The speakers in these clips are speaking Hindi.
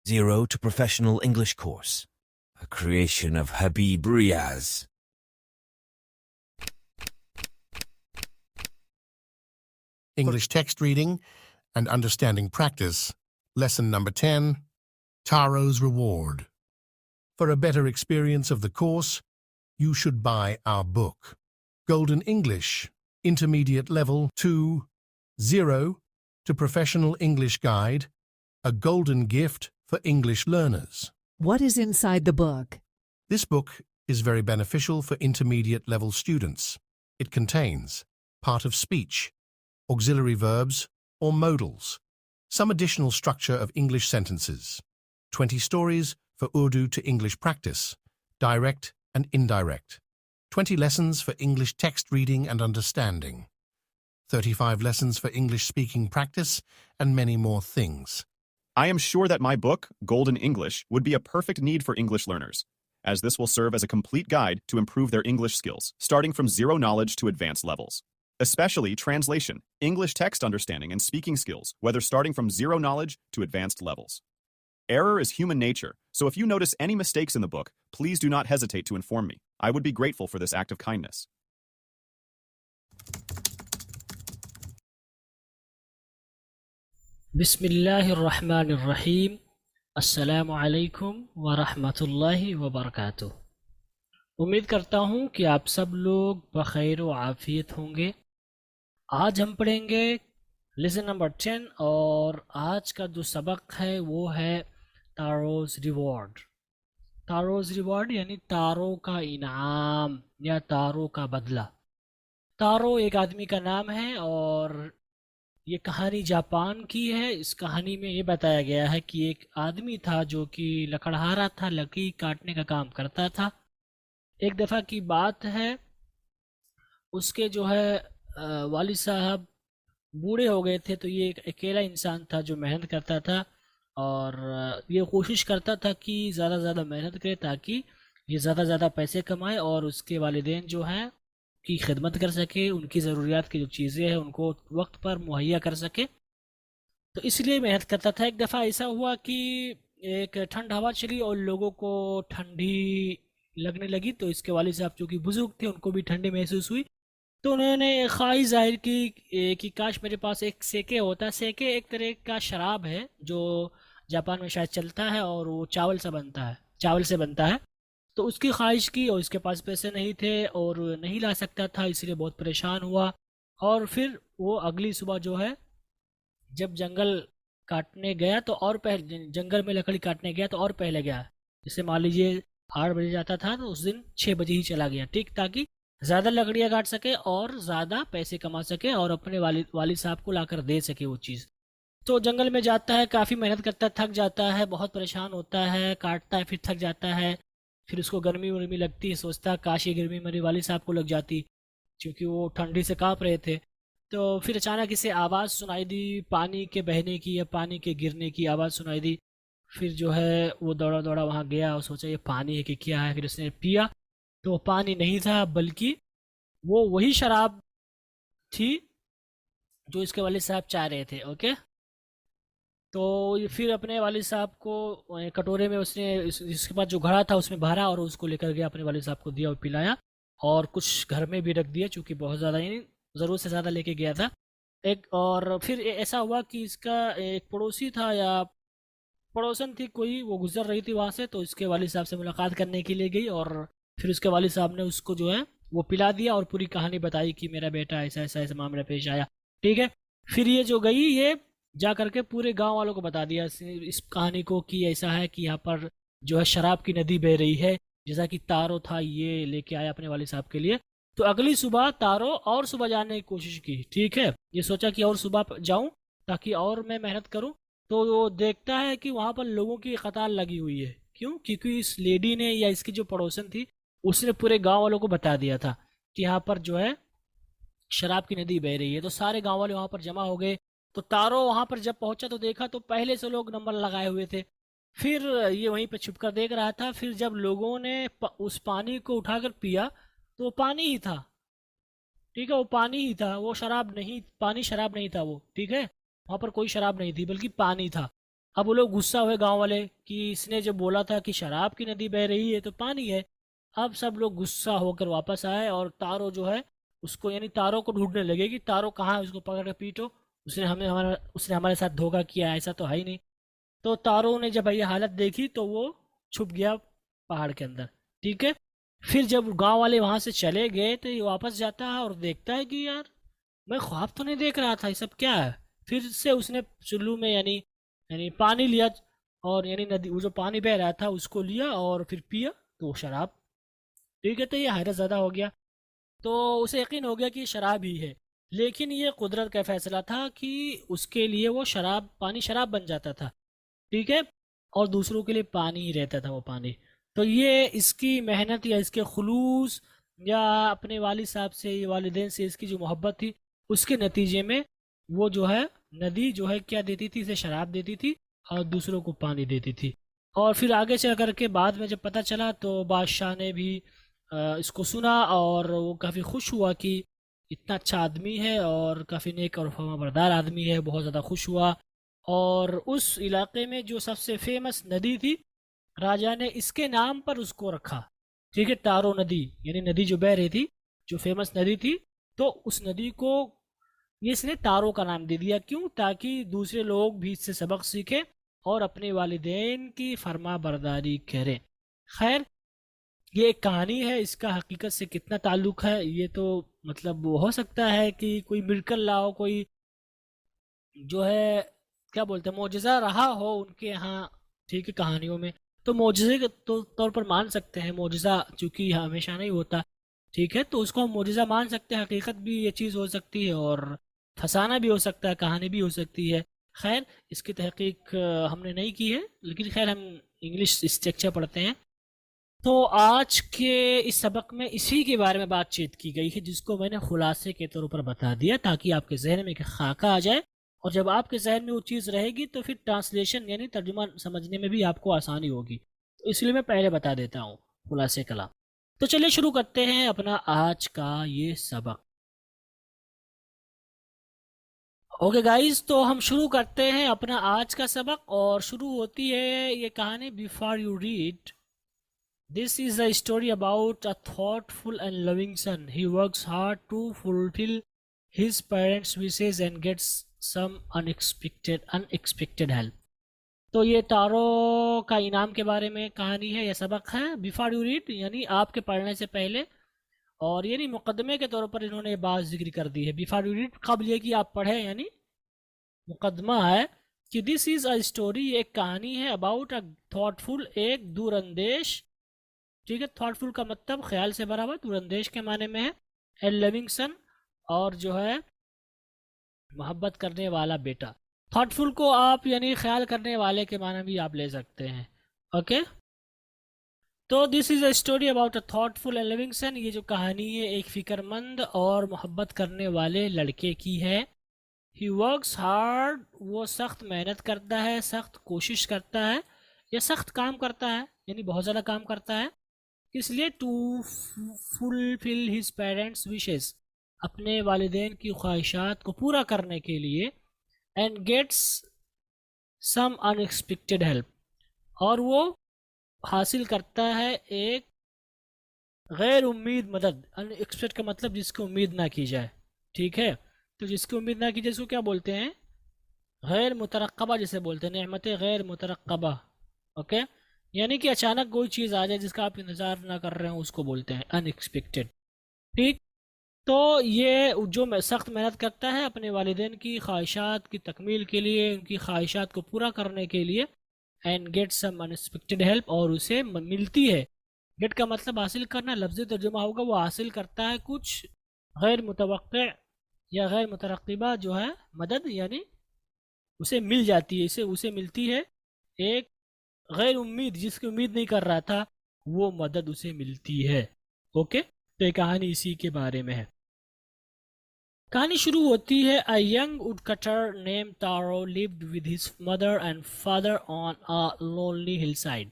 Zero to Professional English Course, a creation of Habib Riaz. English text reading and understanding practice. Lesson number 10, Taro's Reward. For a better experience of the course, you should buy our book, Golden English, Intermediate Level 2, 0 to Professional English Guide, a golden gift for English learners. What is inside the book? This book is very beneficial for intermediate level students. It contains part of speech, auxiliary verbs or modals, some additional structure of English sentences, 20 stories for Urdu to English practice, direct and indirect, 20 lessons for English text reading and understanding, 35 lessons for English speaking practice, and many more things. I am sure that my book, Golden English, would be a perfect need for English learners, as this will serve as a complete guide to improve their English skills, starting from zero knowledge to advanced levels. Especially translation, English text understanding, and speaking skills, whether starting from zero knowledge to advanced levels. Error is human nature, so if you notice any mistakes in the book, please do not hesitate to inform me. I would be grateful for this act of kindness. बिस्मिल्लाहिर्रहमानिर्रहीम अस्सलामु अलैकुम व रहमतुल्लाहि व बरकातुहू। उम्मीद करता हूँ कि आप सब लोग बखैर व आफियत होंगे। आज हम पढ़ेंगे लेसन नंबर 10 और आज का जो सबक है वो है तारोज़ रिवॉर्ड। तारोज़ रिवॉर्ड यानी तारों का इनाम या तारों का बदला। तारो एक आदमी का नाम है और ये कहानी जापान की है। इस कहानी में ये बताया गया है कि एक आदमी था जो कि लकड़हारा था, लकड़ी काटने का काम करता था। एक दफ़ा की बात है, उसके जो है वालिद साहब बूढ़े हो गए थे, तो ये एक अकेला इंसान था जो मेहनत करता था और ये कोशिश करता था कि ज़्यादा से ज़्यादा मेहनत करे ताकि ये ज़्यादा से ज़्यादा पैसे कमाए और उसके वालिदैन जो हैं की खिदमत कर सके, उनकी ज़रूरियात की जो चीज़ें हैं उनको वक्त पर मुहैया कर सके। तो इसलिए मेहनत करता था। एक दफ़ा ऐसा हुआ कि एक ठंड हवा चली और लोगों को ठंडी लगने लगी, तो इसके वालिद साहब जो कि बुज़ुर्ग थे उनको भी ठंडी महसूस हुई। तो उन्होंने ख्वाहिश जाहिर की कि काश मेरे पास एक सेके होता। सेके एक तरह का शराब है जो जापान में शायद चलता है और वो चावल से बनता है। तो उसकी ख्वाहिश की और इसके पास पैसे नहीं थे और नहीं ला सकता था, इसलिए बहुत परेशान हुआ। और फिर वो अगली सुबह जो है जब जंगल काटने गया तो और पहले जंगल में लकड़ी काटने गया तो और पहले गया। जैसे मान लीजिए 8 बजे जाता था तो उस दिन 6 बजे ही चला गया, ठीक, ताकि ज़्यादा लकड़ियाँ काट सके और ज़्यादा पैसे कमा सके और अपने वालिद साहब को लाकर दे सके वो चीज़। तो जंगल में जाता है, काफ़ी मेहनत करता है, थक जाता है, बहुत परेशान होता है, काटता है, फिर थक जाता है, फिर उसको गर्मी वर्मी लगती है, सोचता है काश ये गर्मी मेरे वालिद साहब को लग जाती, क्योंकि वो ठंडी से काँप रहे थे। तो फिर अचानक इसे आवाज़ सुनाई दी, पानी के बहने की या पानी के गिरने की आवाज़ सुनाई दी। फिर जो है वो दौड़ा दौड़ा वहाँ गया और सोचा ये पानी है कि क्या है। फिर उसने पिया तो वो पानी नहीं था, बल्कि वो वही शराब थी जो इसके वालिद साहब चाह रहे थे। ओके, तो फिर अपने वालिद साहब को कटोरे में उसने इसके बाद जो घड़ा था उसमें भरा और उसको लेकर गया, अपने वालिद साहब को दिया और पिलाया और कुछ घर में भी रख दिया, चूँकि बहुत ज़्यादा ही ज़रूरत से ज़्यादा लेके गया था। और फिर ऐसा हुआ कि इसका एक पड़ोसी था या पड़ोसन थी कोई, वो गुजर रही थी वहाँ से, तो इसके वालिद साहब से मुलाकात करने के लिए गई और फिर उसके वालिद साहब ने उसको जो है वो पिला दिया और पूरी कहानी बताई कि मेरा बेटा ऐसा ऐसा ऐसा मामला पेश आया, ठीक है। फिर ये जो गई, ये जा करके पूरे गांव वालों को बता दिया इस कहानी को कि ऐसा है कि यहाँ पर जो है शराब की नदी बह रही है, जैसा कि तारो था ये लेके आया अपने वालिद साहब के लिए। तो अगली सुबह तारो और सुबह जाने की कोशिश की, ठीक है, ये सोचा कि और सुबह जाऊं ताकि और मैं मेहनत करूं। तो वो देखता है कि वहाँ पर लोगों की कतार लगी हुई है। क्यों? क्योंकि इस लेडी ने या इसकी जो पड़ोसन थी उसने पूरे गांव वालों को बता दिया था कि यहाँ पर जो है शराब की नदी बह रही है। तो सारे गांव वाले वहाँ पर जमा हो गए। तो तारो वहाँ पर जब पहुंचा तो देखा तो पहले से लोग नंबर लगाए हुए थे। फिर ये वहीं पर छुपकर देख रहा था। फिर जब लोगों ने उस पानी को उठाकर पिया तो वो पानी ही था, ठीक है, वो पानी ही था, वो शराब नहीं, पानी शराब नहीं था वो, ठीक है, वहाँ पर कोई शराब नहीं थी बल्कि पानी था। अब वो लोग गुस्सा हुए गांव वाले कि इसने जो बोला था कि शराब की नदी बह रही है तो पानी है। अब सब लोग गुस्सा होकर वापस आए और तारो जो है उसको यानी तारो को ढूंढने लगे कि तारो कहाँ है, उसको पकड़ कर पीटो, उसने हमारे साथ धोखा किया, ऐसा तो है ही नहीं। तो तारो ने जब ये हालत देखी तो वो छुप गया पहाड़ के अंदर। ठीक है, फिर जब गांव वाले वहां से चले गए तो ये वापस जाता है और देखता है कि यार मैं ख्वाब तो नहीं देख रहा था, ये सब क्या है। फिर से उसने चुल्लू में यानी यानी पानी लिया और यानी नदी वो जो पानी बह रहा था उसको लिया और फिर पिया तो वो शराब। ठीक है, तो ये हैरत ज़्यादा हो गया, तो उसे यकीन हो गया कि ये शराब ही है। लेकिन ये कुदरत का फैसला था कि उसके लिए वो शराब पानी शराब बन जाता था। ठीक है, और दूसरों के लिए पानी ही रहता था वो पानी। तो ये इसकी मेहनत या इसके खुलूस या अपने वालिद साहब से या वालिदैन से इसकी जो मोहब्बत थी उसके नतीजे में वो जो है नदी जो है क्या देती थी, इसे शराब देती थी और दूसरों को पानी देती थी। और फिर आगे चल करके बाद में जब पता चला तो बादशाह ने भी इसको सुना और वो काफ़ी खुश हुआ कि इतना अच्छा आदमी है और काफ़ी नेक और फर्माबरदार आदमी है, बहुत ज़्यादा खुश हुआ। और उस इलाके में जो सबसे फेमस नदी थी राजा ने इसके नाम पर उसको रखा। ठीक है, तारो नदी यानी नदी जो बह रही थी, जो फेमस नदी थी, तो उस नदी को ये इसने तारो का नाम दे दिया। क्यों? ताकि दूसरे लोग भी इससे सबक सीखें और अपने वालिदैन की फर्मा बरदारी करें। खैर, ये एक कहानी है, इसका हकीकत से कितना ताल्लुक है ये तो मतलब हो सकता है कि कोई मिरकल लाओ, कोई जो है क्या बोलते हैं मोजज़ा रहा हो उनके यहाँ। ठीक है, कहानियों में तो मोजज़े के तौर पर मान सकते हैं, मोजज़ा चूँकि हमेशा नहीं होता। ठीक है, तो उसको हम मोजज़ा मान सकते हैं, हकीकत भी ये चीज़ हो सकती है और फसाना भी हो सकता है, कहानी भी हो सकती है। खैर, इसकी तहकीक हमने नहीं की है, लेकिन खैर हम इंग्लिश स्ट्रक्चर पढ़ते हैं। तो आज के इस सबक में इसी के बारे में बातचीत की गई है, जिसको मैंने खुलासे के तौर पर बता दिया ताकि आपके जहन में एक खाका आ जाए, और जब आपके जहन में वो चीज़ रहेगी तो फिर ट्रांसलेशन यानी तर्जुमा समझने में भी आपको आसानी होगी। तो इसलिए मैं पहले बता देता हूँ खुलासे कलाम। तो चलिए शुरू करते हैं अपना आज का ये सबक। ओके गाइस, तो हम शुरू करते हैं अपना आज का सबक और शुरू होती है ये कहानी before you read. This is a story about a thoughtful and loving son. He works hard to fulfill his parents' wishes and gets some unexpected help. तो ये तारो का इनाम के बारे में कहानी है, यह सबक है। बिफोर यू रीड यानी आपके पढ़ने से पहले, और यानी मुकदमे के तौर पर इन्होंने बात जिक्र कर दी है। बिफोर यू रीड कबल ये कि आप पढ़ें, यानी मुकदमा है कि दिस इज़ अ स्टोरी, एक कहानी है, अबाउट अ थॉटफुल, एक दूरंदेश। ठीक है, थॉटफुल का मतलब ख्याल से भरा हुआ, दूरंदेश के माने में है। ए लविंग सन, और जो है मोहब्बत करने वाला बेटा। थॉटफुल को आप यानी ख्याल करने वाले के माने भी आप ले सकते हैं। ओके, तो this is a story about a thoughtful and living son. ये जो कहानी है एक फिक्रमंद और मोहब्बत करने वाले लड़के की है। ही वर्क्स हार्ड, वो सख्त मेहनत करता है, सख्त कोशिश करता है या सख्त काम करता है, यानी बहुत ज़्यादा काम करता है। किस लिए? To fulfil his parents wishes, अपने वालिदैन की ख्वाहिशात को पूरा करने के लिए। And gets some unexpected help, और वो हासिल करता है एक गैर उम्मीद मदद। अनएक्सपेक्ट का मतलब जिसकी उम्मीद ना की जाए। ठीक है, तो जिसकी उम्मीद ना की जाए उसको क्या बोलते हैं? गैर मुतरक़बा, जिसे बोलते हैं नेमत गैर मुतरक़बा। ओके, यानी कि अचानक कोई चीज़ आ जाए जिसका आप इंतज़ार ना कर रहे हो, उसको बोलते हैं अनएक्सपेक्टेड। ठीक, तो ये जो सख्त मेहनत करता है अपने वालिदैन की ख्वाहिशात की तकमील के लिए, उनकी ख्वाहिशात को पूरा करने के लिए। And get some unexpected help, और उसे मिलती है। गेट का मतलब हासिल करना, लफ्ज़ी तर्जुमा होगा वो हासिल करता है कुछ गैर मुतवक्किअ या गैर मुतरक़िबा जो है मदद, यानी उसे मिल जाती है, इसे उसे मिलती है एक गैर उम्मीद, जिसकी उम्मीद नहीं कर रहा था वो मदद उसे मिलती है। ओके, तो ये कहानी इसी के बारे में है। कहानी शुरू होती है। A young woodcutter name taro lived with his mother and father on a lonely Hillside.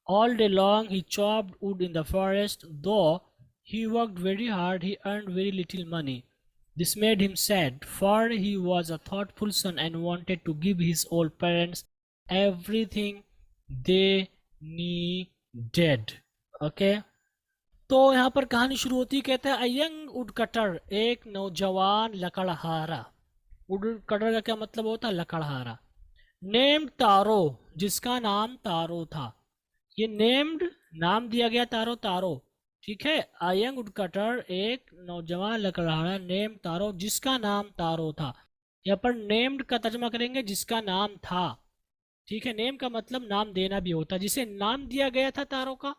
All day long he chopped wood in the forest. Though he worked very hard, he earned very little money. This made him sad, for he was a thoughtful son and wanted to give his old parents everything they needed. Okay, तो यहाँ पर कहानी शुरू होती है, कहते हैं a young woodcutter, एक नौजवान लकड़हारा. वुडकटर का क्या मतलब होता है? लकड़हारा. नेम्ड तारो, जिसका नाम तारो था. ये नेम्ड नाम दिया गया तारो, तारो, ठीक है. a young woodcutter, एक नौजवान लकड़हारा, नेम्ड तारो, जिसका नाम तारो था. यहाँ पर नेम्ड का तर्जुमा करेंगे जिसका नाम था, ठीक है. नेम का मतलब नाम देना भी होता है, जिसे नाम दिया गया था तारो का,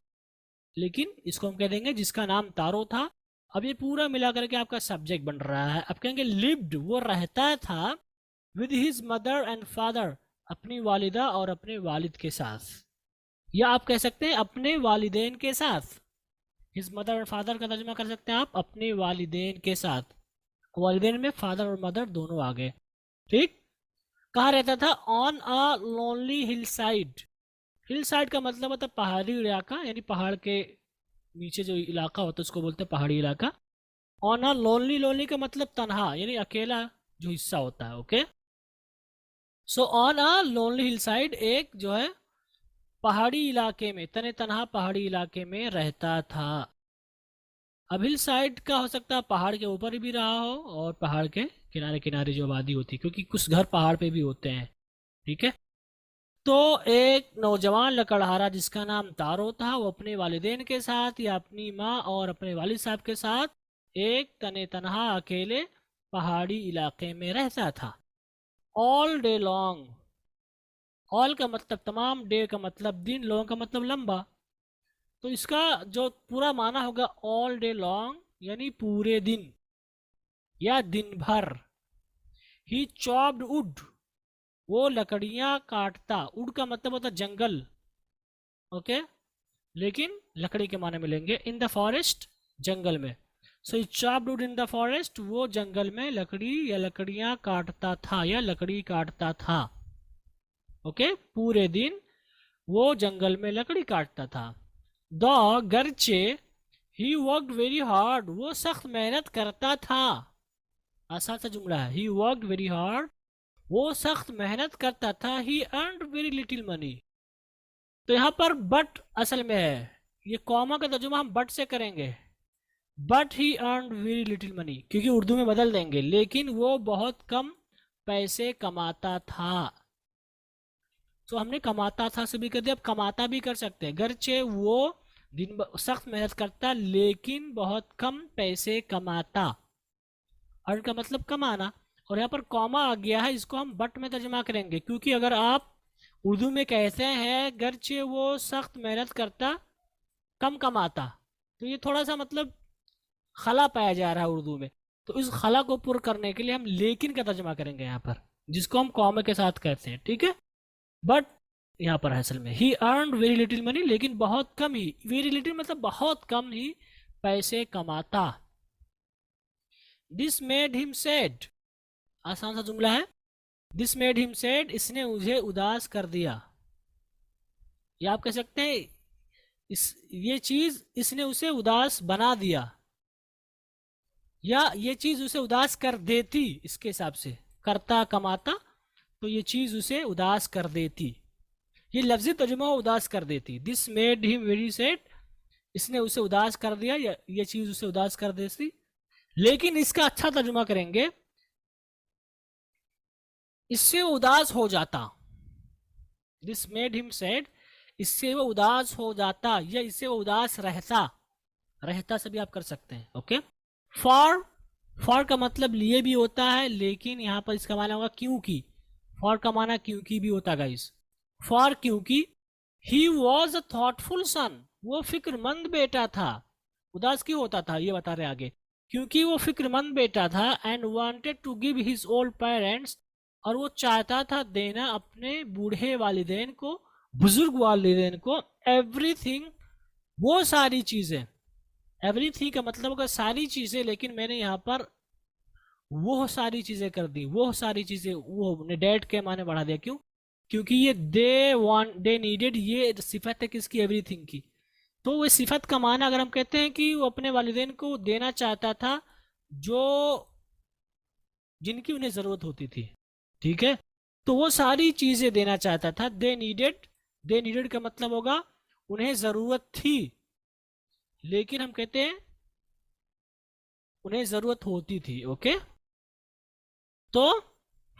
लेकिन इसको हम कह देंगे जिसका नाम तारो था. अब ये पूरा मिला करके आपका सब्जेक्ट बन रहा है. अब कहेंगे लिव्ड, वो रहता था, with his mother and father, अपनी वालिदा और अपने वालिद के साथ, या आप कह सकते हैं अपने वालिदैन के साथ. हिज मदर एंड फादर का तर्जुमा कर सकते हैं आप अपने वालिदैन के साथ. वालिदैन में फादर और मदर दोनों आ गए, ठीक. कहाँ रहता था? On a lonely hill side. Hill side का मतलब होता है पहाड़ी इलाका, यानी पहाड़ के नीचे जो इलाका होता है उसको बोलते हैं पहाड़ी इलाका. ऑन अ लोनली, लोनली का मतलब तन्हा, यानी अकेला जो हिस्सा होता है. Okay, so on a lonely hill side, एक जो है पहाड़ी इलाके में, तने तन्हा पहाड़ी इलाके में रहता था. अब हिल साइड का हो सकता है पहाड़ के ऊपर भी रहा हो और पहाड़ के किनारे किनारे जो आबादी होती है, क्योंकि कुछ घर पहाड़ पे भी होते हैं, ठीक है. तो एक नौजवान लकड़हारा जिसका नाम तारो था, वो अपने वालिदैन के साथ या अपनी माँ और अपने वालिद साहब के साथ एक तने तनहा अकेले पहाड़ी इलाके में रहता था. ऑल डे लॉन्ग, ऑल का मतलब तमाम, डे का मतलब दिन, लॉन्ग का मतलब लंबा. तो इसका जो पूरा माना होगा ऑल डे लॉन्ग, यानी पूरे दिन या दिन भर. ही चॉप्ड वुड, वो लकड़ियां काटता. वुड का मतलब होता जंगल, ओके, लेकिन लकड़ी के माने में लेंगे. इन द फॉरेस्ट, जंगल में. So he chopped wood in the forest, वो जंगल में लकड़ी या लकड़ियां काटता था या लकड़ी काटता था. ओके, पूरे दिन वो जंगल में लकड़ी काटता था. द गर्चे, ही वर्कड वेरी हार्ड, वो सख्त मेहनत करता था. आसान सा जुमला है. ही वर्कड वेरी हार्ड, वो सख्त मेहनत करता था. He earned very little money. तो यहाँ पर बट असल में है, ये कॉमा का तर्जुमा हम बट से करेंगे. But he earned very little money, क्योंकि उर्दू में बदल देंगे, लेकिन वो बहुत कम पैसे कमाता था. तो हमने कमाता था से भी कर दिया, अब कमाता भी कर सकते हैं. गर्चे वो दिन सख्त मेहनत करता लेकिन बहुत कम पैसे कमाता. अर्न का मतलब कमाना, और यहाँ पर कॉमा आ गया है, इसको हम बट में तर्जुमा करेंगे, क्योंकि अगर आप उर्दू में कहते हैं गर्चे वो सख्त मेहनत करता कम कमाता, तो ये थोड़ा सा मतलब खला पाया जा रहा है उर्दू में. तो इस खला को पूरा करने के लिए हम लेकिन का तर्जुमा करेंगे यहाँ पर, जिसको हम कॉमा के साथ कहते हैं, ठीक है. बट यहाँ पर असल में he earned very little money, लेकिन बहुत कम ही, वेरी लिटिल मतलब बहुत कम ही पैसे कमाता. दिस मेड हिम सैड, आसान सा जुमला है. दिस मेड हिम सैड, इसने मुझे उदास कर दिया. या आप कह सकते हैं ये चीज इसने उसे उदास बना दिया, या ये चीज उसे उदास कर देती. इसके हिसाब से करता कमाता, तो ये चीज उसे उदास कर देती. ये लफ्जी तर्जुमा उदास कर देती. This made him very sad, इसने उसे उदास कर दिया, या ये चीज उसे उदास कर देती. लेकिन इसका अच्छा तर्जुमा करेंगे, इससे वो उदास हो जाता. दिस मेड हिम सैड, इससे वो उदास हो जाता, या इससे वो उदास रहता. रहता से भी आप कर सकते हैं. ओके, फॉर का मतलब लिए भी होता है, लेकिन यहाँ पर इसका माना होगा क्योंकि. फॉर का माना क्योंकि भी होता है गाइस. फॉर क्योंकि. ही वॉज अ थॉटफुल सन, वो फिक्रमंद बेटा था. उदास क्यों होता था ये बता रहे आगे. क्योंकि वो फिक्रमंद बेटा था. And wanted to give his old parents, और वो चाहता था देना अपने बूढ़े वालिदैन को, बुजुर्ग वालिदैन को, एवरीथिंग, वो सारी चीजें. एवरीथिंग का मतलब होगा सारी चीजें, लेकिन मैंने यहाँ पर वो सारी चीजें कर दी. वो सारी चीजें, वो ने डेट के माने बढ़ा दिया. क्यों? क्योंकि ये दे नीडेड, ये सिफत है किसकी? एवरीथिंग की. तो वो सिफत का माना अगर हम कहते हैं कि वो अपने वालिदैन को देना चाहता था जो जिनकी उन्हें जरूरत होती थी, ठीक है. तो वो सारी चीजें देना चाहता था। दे नीडेड का मतलब होगा उन्हें जरूरत थी, लेकिन हम कहते हैं उन्हें जरूरत होती थी। ओके, तो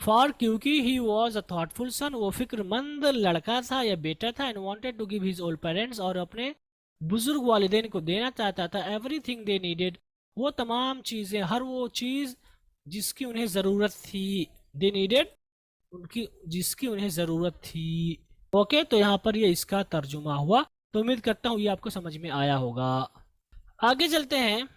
फॉर क्योंकि ही वॉज अ थॉटफुल सन, वो फिक्रमंद लड़का था या बेटा था, and wanted to give his old parents, और अपने बुजुर्ग वालिदैन को देना चाहता था एवरीथिंग दे नीडेड, वो तमाम चीजें, हर वो चीज जिसकी उन्हें जरूरत थी। दे नीडेड, उनकी जिसकी उन्हें जरूरत थी। ओके, तो यहाँ पर ये इसका तर्जुमा हुआ। तो उम्मीद करता हूँ ये आपको समझ में आया होगा। आगे चलते हैं।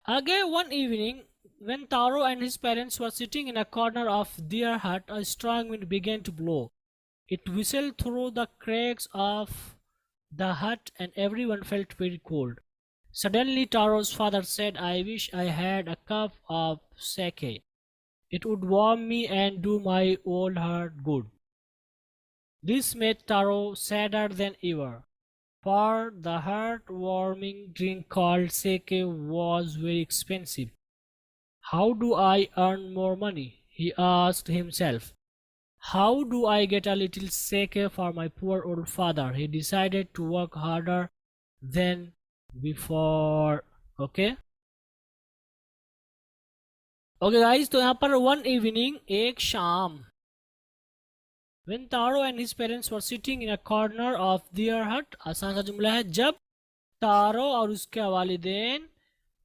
आगे, one evening when Taro and his parents were sitting in a corner of their hut, a strong wind began to blow. It whistled through the cracks of the hut and everyone felt very cold. Suddenly Taro's father said, I wish I had a cup of sake. It would warm me and do my old heart good. This made Taro sadder than ever, for the heart-warming drink called sake was very expensive. How do I earn more money? He asked himself. How do I get a little sake for my poor old father? He decided to work harder than before. Okay? Okay guys, तो यहाँ पर one evening, एक शाम, when Taro and his parents were sitting in a corner of their hut, आसान सा जुमला है, जब तारो और उसके वालिदैन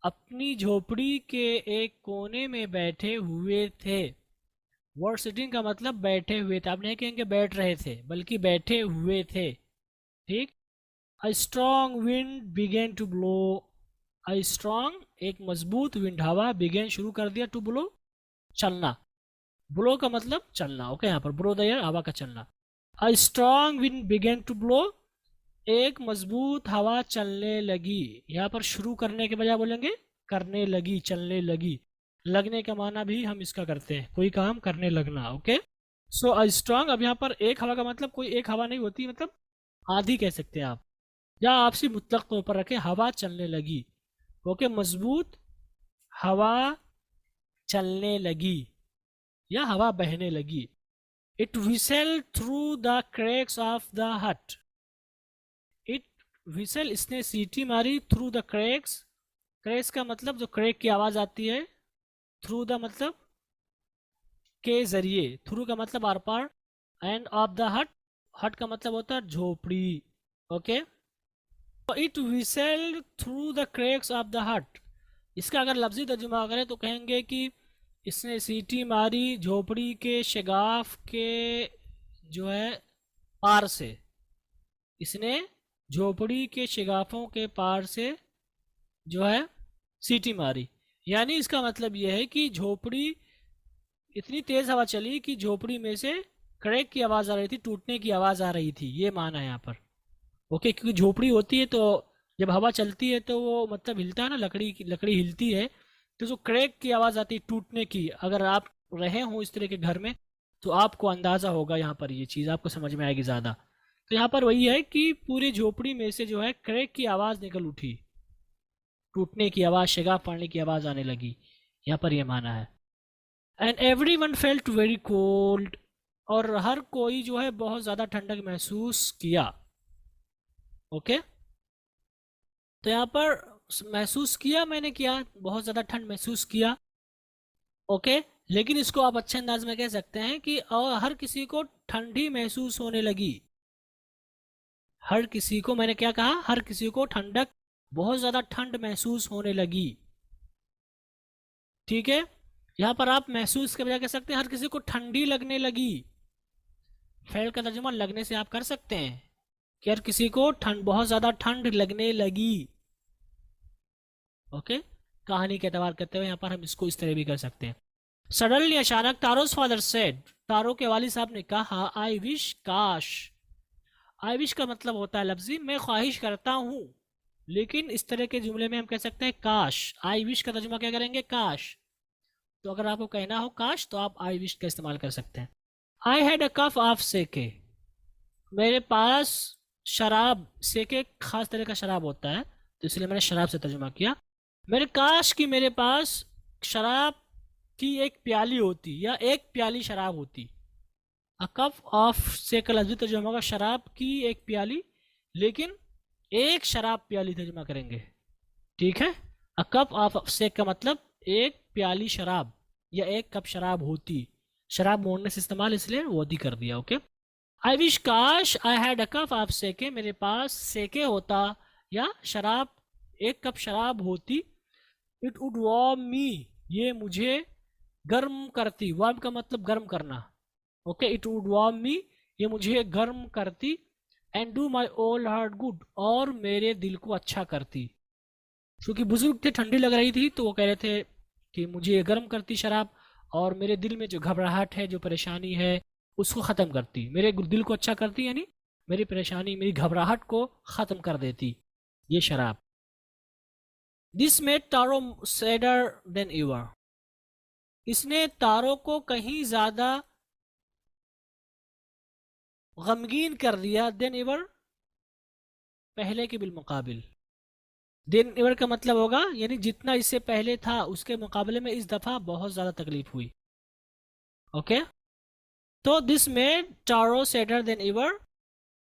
अपनी झोपड़ी के एक कोने में बैठे हुए थे। वर्ड सिटिंग का मतलब बैठे हुए थे, आप नहीं कहेंगे बैठ रहे थे, बल्कि बैठे हुए थे। ठीक। A strong wind began to blow, a strong एक मजबूत विंड, हवा, बिगेन शुरू कर दिया, टू ब्लो चलना, ब्लो का मतलब चलना। ओके, यहाँ पर ब्लो द एयर, हवा का चलना। A strong wind began to blow, एक मजबूत हवा चलने लगी। यहाँ पर शुरू करने के बजाय बोलेंगे करने लगी, चलने लगी। लगने का माना भी हम इसका करते हैं, कोई काम करने लगना। ओके, सो अ स्ट्रॉन्ग, अब यहाँ पर एक हवा का मतलब कोई एक हवा नहीं होती, मतलब आधी कह सकते हैं आप, या आपसी मुतलक तौर पर रखें, हवा चलने लगी। ओके, मजबूत हवा चलने लगी या हवा बहने लगी। It whistle through the cracks of the hut, it whistle, इसने सीटी मारी, थ्रू द क्रैक्स, क्रैक्स का मतलब जो क्रैक की आवाज आती है, थ्रू द मतलब के जरिए, थ्रू का मतलब आर पार, end of the hut, hut का मतलब होता है झोपड़ी। Okay, it whistle through the cracks of the hut, इसका अगर लफ्जी तर्जुमा करें तो कहेंगे कि इसने सीटी मारी झोपड़ी के शगाफ के जो है पार से, इसने झोपड़ी के शिगाफों के पार से जो है सीटी मारी। यानी इसका मतलब यह है कि झोपड़ी, इतनी तेज हवा चली कि झोपड़ी में से क्रैक की आवाज आ रही थी, टूटने की आवाज आ रही थी, ये माना है यहाँ पर। ओके, क्योंकि झोपड़ी होती है तो जब हवा चलती है तो वो मतलब हिलता है ना, लकड़ी हिलती है, तो जो क्रैक की आवाज आती है टूटने की, अगर आप रहे हो इस तरह के घर में तो आपको अंदाजा होगा, यहाँ पर ये चीज आपको समझ में आएगी ज्यादा। तो यहाँ पर वही है कि पूरी झोपड़ी में से जो है क्रैक की आवाज निकल उठी, टूटने की आवाज, शगाफ फाड़ने की आवाज आने लगी, यहाँ पर यह माना है। And everyone felt very cold, और हर कोई जो है बहुत ज्यादा ठंडक महसूस किया। ओके, तो यहाँ पर महसूस किया, मैंने किया, बहुत ज्यादा ठंड महसूस किया। ओके, लेकिन इसको आप अच्छे अंदाज में कह सकते हैं कि हर किसी को ठंडी महसूस होने लगी। हर किसी को, मैंने क्या कहा, हर किसी को ठंडक, बहुत ज्यादा ठंड महसूस होने लगी। ठीक है, यहां पर आप महसूस के बजाय कह सकते हैं हर किसी को ठंडी लगने लगी। फेल का तर्जुमा लगने से आप कर सकते हैं कि हर किसी को ठंड, बहुत ज्यादा ठंड लगने लगी। ओके, कहानी के एतबार करते हुए यहां पर हम इसको इस तरह भी कर सकते हैं। सडनली, अचानक, तारोस फादर सेड, तारो के वालिद साहब ने कहा, आई विश, काश। आई विश का मतलब होता है लफ्जी मैं ख्वाहिश करता हूं, लेकिन इस तरह के जुमले में हम कह सकते हैं काश। आई विश का तर्जुमा क्या करेंगे, काश। तो अगर आपको कहना हो काश तो आप आई विश का इस्तेमाल कर सकते हैं। I had a cup of सेके, मेरे पास शराब, सेके खास तरह का शराब होता है तो इसलिए मैंने शराब से तर्जुमा किया। मेरे काश कि मेरे पास शराब की एक प्याली होती या एक प्याली शराब होती। अ कप ऑफ से का लफ्ज़ी तर्जुमा होगा शराब की एक प्याली, लेकिन एक शराब प्याली तर्जुमा करेंगे, ठीक है। अ कप ऑफ से का मतलब एक प्याली शराब या एक कप शराब होती, शराब मोड़ने से इस्तेमाल इसलिए होती कर दिया, ओके। आई विश काश I had a cup of सेके, मेरे पास सेके होता या शराब एक कप शराब होती। इट वुड वार्म मी, ये मुझे गर्म करती, वार्म का मतलब गर्म करना, ओके। इट वुड वार्म मी, ये मुझे गर्म करती। And do my old heart good, और मेरे दिल को अच्छा करती। क्योंकि बुजुर्ग थे, ठंडी लग रही थी, तो वो कह रहे थे कि मुझे ये गर्म करती शराब, और मेरे दिल में जो घबराहट है, जो परेशानी है, उसको ख़त्म करती। मेरे दिल को अच्छा करती यानी मेरी परेशानी, मेरी घबराहट को ख़त्म कर देती ये शराब। This made taro sadder then ever, इसने तारों को कहीं ज़्यादा गमगीन कर दिया। देन एवर, पहले के बिलमुकाबिल। देन एवर का मतलब होगा यानी जितना इससे पहले था उसके मुकाबले में इस दफ़ा बहुत ज़्यादा तकलीफ हुई, ओके। तो this made taro sadder then ever,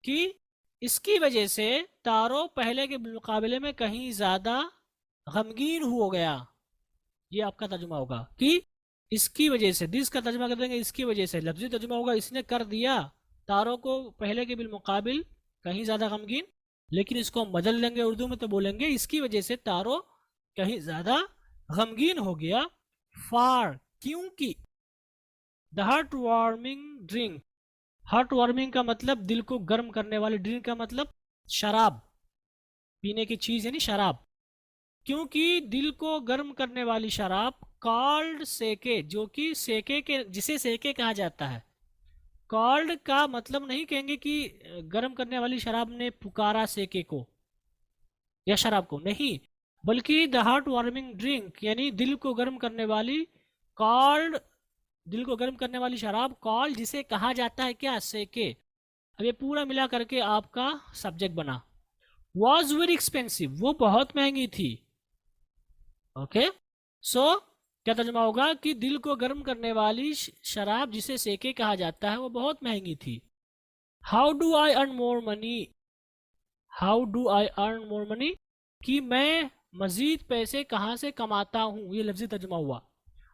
कि इसकी वजह से तारो पहले के मुकाबले में कहीं ज़्यादा गमगीन हो गया। ये आपका तर्जुमा होगा कि इसकी वजह से, दिस का तर्जुमा कर देंगे इसकी वजह से, लफ्जी तर्जुमा होगा इसने कर दिया तारों को पहले के बिलमुकाबिल कहीं ज़्यादा गमगीन। लेकिन इसको हम बदल लेंगे उर्दू में, तो बोलेंगे इसकी वजह से तारों कहीं ज़्यादा गमगीन हो गया। फार, क्योंकि। The heart warming drink, heart warming का मतलब दिल को गर्म करने वाली, ड्रिंक का मतलब शराब, पीने की चीज़ यानी शराब। क्योंकि दिल को गर्म करने वाली शराब, कॉल्ड सेके, जो कि सेके के, जिसे सेके कहा जाता है। कॉल्ड का मतलब नहीं कहेंगे कि गर्म करने वाली शराब ने पुकारा सेके को या शराब को, नहीं, बल्कि द हार्ट वार्मिंग ड्रिंक यानी दिल को गर्म करने वाली, कॉल्ड, दिल को गर्म करने वाली शराब, कॉल्ड जिसे कहा जाता है क्या, सेके। अब ये पूरा मिला करके आपका सब्जेक्ट बना। वॉज वेरी एक्सपेंसिव, वो बहुत महंगी थी, ओके। सो क्या तर्जुमा होगा कि दिल को गर्म करने वाली शराब जिसे सेके कहा जाता है वो बहुत महंगी थी। How do I earn more money, how do I earn more money, कि मैं मजीद पैसे कहाँ से कमाता हूँ, ये लफ्जी तर्जुमा हुआ।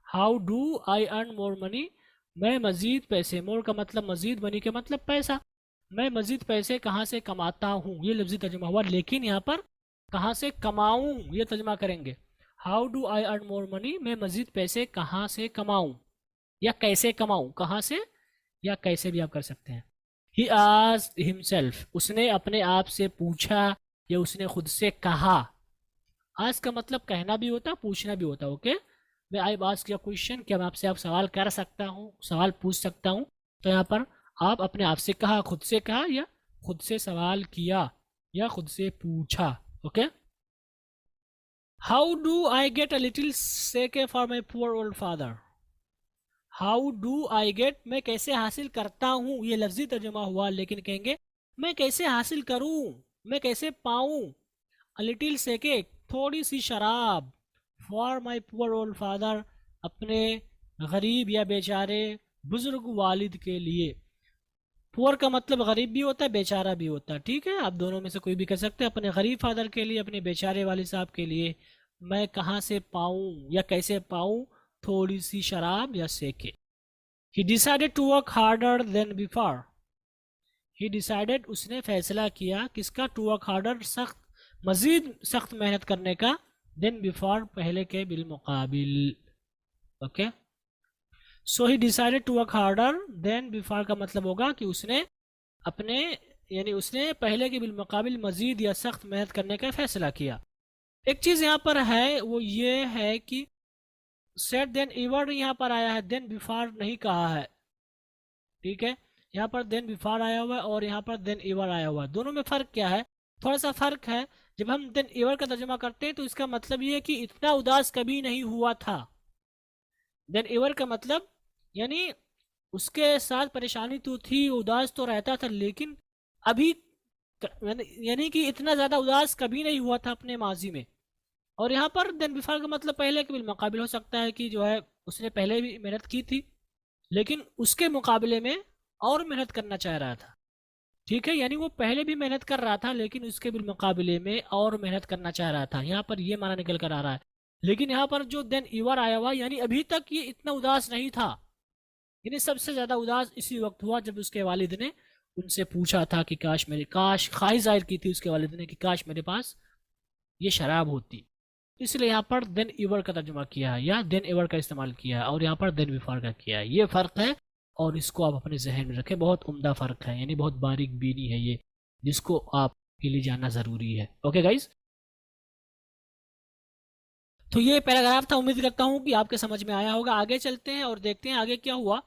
How do I earn more money, मैं मजीद पैसे, मोर का मतलब मजीद, मनी का मतलब पैसा, मैं मजीद पैसे कहाँ से कमाता हूँ, ये लफ्जी तर्जुमा हुआ। लेकिन यहाँ पर कहाँ से कमाऊँ ये तर्जुमा करेंगे। How do I earn more money, मैं मजीद पैसे कहाँ से कमाऊँ या कैसे कमाऊँ, कहाँ से या कैसे भी आप कर सकते हैं। ही आस्क्ड हिमसेल्फ, उसने अपने आप से पूछा या उसने खुद से कहा। आज का मतलब कहना भी होता, पूछना भी होता, ओके। मैं आई आस्क योर क्वेश्चन, क्या मैं आपसे आप सवाल कर सकता हूँ, सवाल पूछ सकता हूँ। तो यहाँ पर आप अपने आप से कहा, खुद से कहा, या खुद से सवाल किया या खुद से पूछा, okay. How do I get a little sake for my poor old father, how do I get, मैं कैसे हासिल करता हूँ, ये लफ्जी तर्जुमा हुआ। लेकिन कहेंगे मैं कैसे हासिल करूँ, मैं कैसे पाऊँ। अ लिटिल सेके, थोड़ी सी शराब, for my poor old father, अपने गरीब या बेचारे बुजुर्ग वालिद के लिए। पुअर का मतलब गरीब भी होता है, बेचारा भी होता है, ठीक है। आप दोनों में से कोई भी कर सकते हैं। अपने गरीब फादर के लिए, अपने बेचारे वालिद साहब के लिए मैं कहाँ से पाऊँ या कैसे पाऊँ थोड़ी सी शराब या सेके। He decided to work harder than before. He decided, उसने फैसला किया किसका, to work harder, सख्त, मजीद सख्त मेहनत करने का, than before, पहले के बिलमुकाबिल, okay. So he decided to work harder than before का मतलब होगा कि उसने अपने यानी उसने पहले के बिलमुकाबिल मजीद या सख्त मेहनत करने का फैसला किया। एक चीज़ यहाँ पर है वो ये है कि सेट देन एवर यहाँ पर आया है, देन बिफोर नहीं कहा है, ठीक है। यहाँ पर देन बिफोर आया हुआ है और यहाँ पर देन एवर आया हुआ है। दोनों में फ़र्क क्या है, थोड़ा सा फ़र्क है। जब हम देन एवर का तर्जुमा करते हैं तो इसका मतलब ये है कि इतना उदास कभी नहीं हुआ था। देन एवर का मतलब यानी उसके साथ परेशानी तो थी, उदास तो रहता था, लेकिन अभी यानी कि इतना ज़्यादा उदास कभी नहीं हुआ था अपने माजी में। और यहाँ पर देन बिफोर का मतलब पहले के बिलमुकाबिल हो सकता है कि जो है उसने पहले भी मेहनत की थी, लेकिन उसके मुकाबले में और मेहनत करना चाह रहा था। ठीक है, यानी वो पहले भी मेहनत कर रहा था लेकिन उसके भी मुकाबले में और मेहनत करना चाह रहा था। यहाँ पर ये माना निकल कर आ रहा है। लेकिन यहाँ पर जो देन इवर आया हुआ, यानी अभी तक ये इतना उदास नहीं था। यानी सबसे ज्यादा उदास इसी वक्त हुआ जब उसके वालिद ने उनसे पूछा था कि काश ख्वाहिश जाहिर की थी उसके वालिद ने कि काश मेरे पास ये शराब होती। इसलिए यहाँ पर देन इवर का तर्जुमा किया है या देन इवर का इस्तेमाल किया है, और यहाँ पर देन बिफोर का किया है। ये फ़र्क है और इसको आप अपने जहन में रखें, बहुत उम्दा फ़र्क है, यानी बहुत बारीक बीनी है ये, जिसको आपके लिए जानना ज़रूरी है। ओके गाइज, तो ये पैराग्राफ था, उम्मीद करता हूँ कि आपके समझ में आया होगा। आगे चलते हैं और देखते हैं आगे क्या हुआ।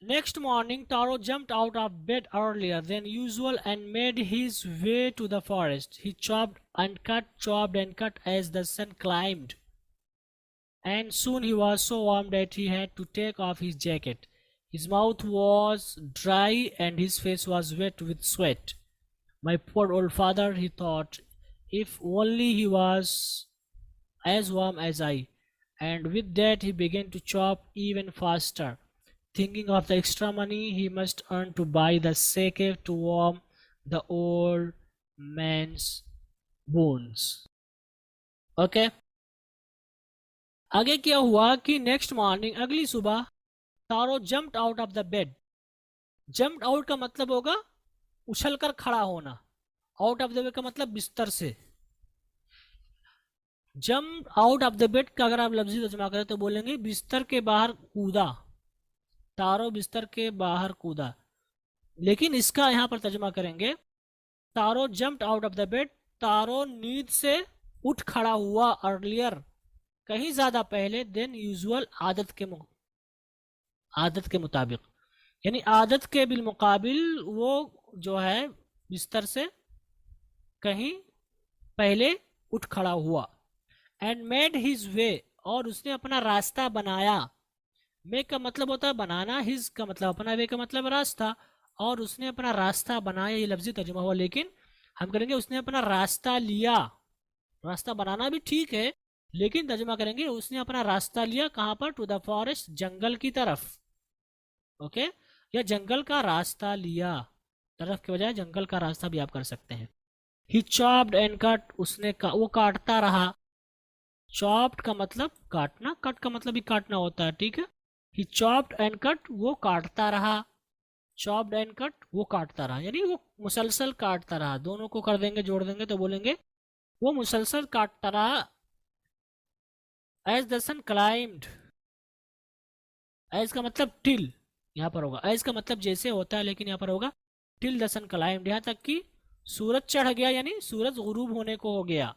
Next morning, Taro jumped out of bed earlier than usual and made his way to the forest. He chopped and cut as the sun climbed. And soon he was so warm that he had to take off his jacket. His mouth was dry and his face was wet with sweat. My poor old father, he thought, if only he was as warm as I. And with that he began to chop even faster, thinking of the extra money he must earn to buy the sake to warm the old man's bones. Okay, आगे क्या हुआ कि नेक्स्ट मॉर्निंग, अगली सुबह, Taro jumped out of the bed. Jumped out का मतलब होगा उछलकर खड़ा होना, आउट ऑफ द बेड का मतलब बिस्तर से। Jump out of the bed का अगर आप लफ्जी तर्जुमा करें तो बोलेंगे बिस्तर के बाहर कूदा, तारो बिस्तर के बाहर कूदा। लेकिन इसका यहाँ पर तर्जुमा करेंगे Taro jumped out of the bed, Taro नींद से उठ खड़ा हुआ, अर्लियर कहीं ज्यादा पहले, देन यूजुअल आदत के मुताबिक, यानी आदत के बिलमुकाबिल वो जो है बिस्तर से कहीं पहले उठ खड़ा हुआ। एंड मेड हिज वे, और उसने अपना रास्ता बनाया। मेक का मतलब होता है बनाना, हिज का मतलब अपना, वे का मतलब रास्ता, और उसने अपना रास्ता बनाया, ये लफ्जी तर्जुमा हुआ। लेकिन हम करेंगे उसने अपना रास्ता लिया। रास्ता बनाना भी ठीक है, लेकिन तर्जुमा करेंगे उसने अपना रास्ता लिया कहाँ पर? टू द फॉरेस्ट, जंगल की तरफ। ओके, या जंगल का रास्ता लिया, तरफ के बजाय जंगल का रास्ता भी आप कर सकते हैं। ही चॉप्ड एंड कट, उसने वो काटता रहा। चॉप्ड का मतलब काटना, कट का मतलब भी काटना होता है, ठीक है। ही चॉप्ड एंड कट, वो काटता रहा। चॉप्ड एंड कट, वो काटता रहा, यानी वो मुसलसल काटता रहा। दोनों को कर देंगे, जोड़ देंगे तो बोलेंगे वो मुसलसल काटता रहा। As the sun climbed, as का मतलब टिल, यहाँ पर होगा। एज का मतलब जैसे होता है, लेकिन यहाँ पर होगा टिल द सन क्लाइम्ड, यहाँ तक कि सूरज चढ़ गया, यानी सूरज गुरूब होने को हो गया।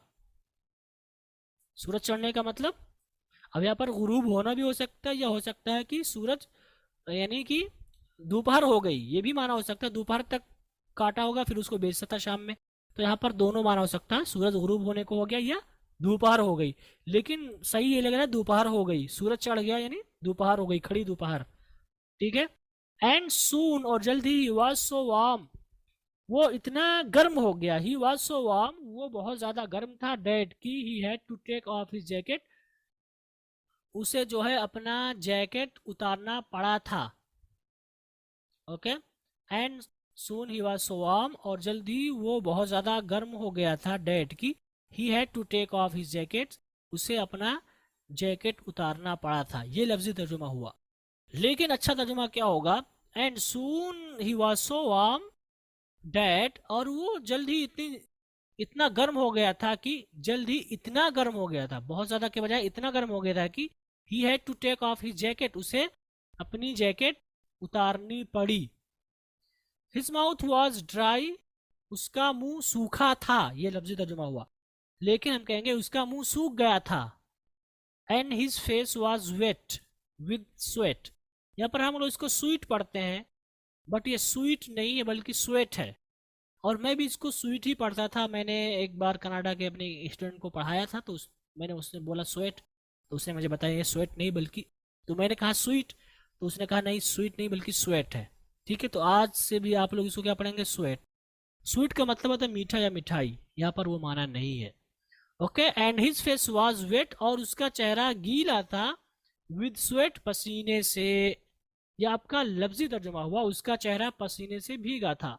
सूरज चढ़ने का मतलब, अब यहाँ पर गुरूब होना भी हो सकता है, या हो सकता है कि सूरज यानी कि दोपहर हो गई, ये भी माना हो सकता है। दोपहर तक काटा होगा, फिर उसको बेचता था शाम में, तो यहाँ पर दोनों माना हो सकता है, सूरज गुरूब होने को हो गया या दोपहर हो गई। लेकिन सही ये लग रहा है दोपहर हो गई, सूरज चढ़ गया यानी दोपहर हो गई, खड़ी दोपहर, ठीक है। एंड सून, और जल्दी, ही वाज सो वार्म, वो इतना गर्म हो गया। ही वाज सो वार्म, वो बहुत ज्यादा गर्म था। डेट की, he had to take off his jacket, उसे जो है अपना जैकेट उतारना पड़ा था। Okay, and soon he was so warm, और जल्दी वो बहुत ज्यादा गर्म हो गया था। डेट की, he had to take off his jacket, उसे अपना जैकेट उतारना पड़ा था। ये लफ्जी तर्जुमा हुआ। लेकिन अच्छा तर्जुमा क्या होगा? And soon he was so warm that, और वो जल्द ही इतना गर्म हो गया था कि, जल्द ही इतना गर्म हो गया था, बहुत ज्यादा के बजाय इतना गर्म हो गया था कि he had to take off his jacket, उसे अपनी जैकेट उतारनी पड़ी। हिज माउथ वॉज ड्राई, उसका मुंह सूखा था, ये लफ्जी तर्जुमा हुआ। लेकिन हम कहेंगे उसका मुंह सूख गया था। And his face was wet with sweat, यहाँ पर हम लोग इसको स्वीट पढ़ते हैं, बट ये स्वीट नहीं है बल्कि स्वेट है। और मैं भी इसको स्वीट ही पढ़ता था। मैंने एक बार कनाडा के अपने स्टूडेंट को पढ़ाया था, तो मैंने उसने बोला स्वेट, तो उसने मुझे बताया ये स्वेट नहीं बल्कि, तो मैंने कहा स्वीट, तो उसने कहा नहीं स्वीट नहीं बल्कि स्वेट है, ठीक है। तो आज से भी आप लोग इसको क्या पढ़ेंगे? स्वेट। स्वीट का मतलब होता है मीठा या मिठाई, यहाँ पर वो माना नहीं है। Okay, and his face was wet, और उसका चेहरा गीला था, विद स्वेट, पसीने से। ये आपका लफ्जी तर्जुमा हुआ, उसका चेहरा पसीने से भीगा था।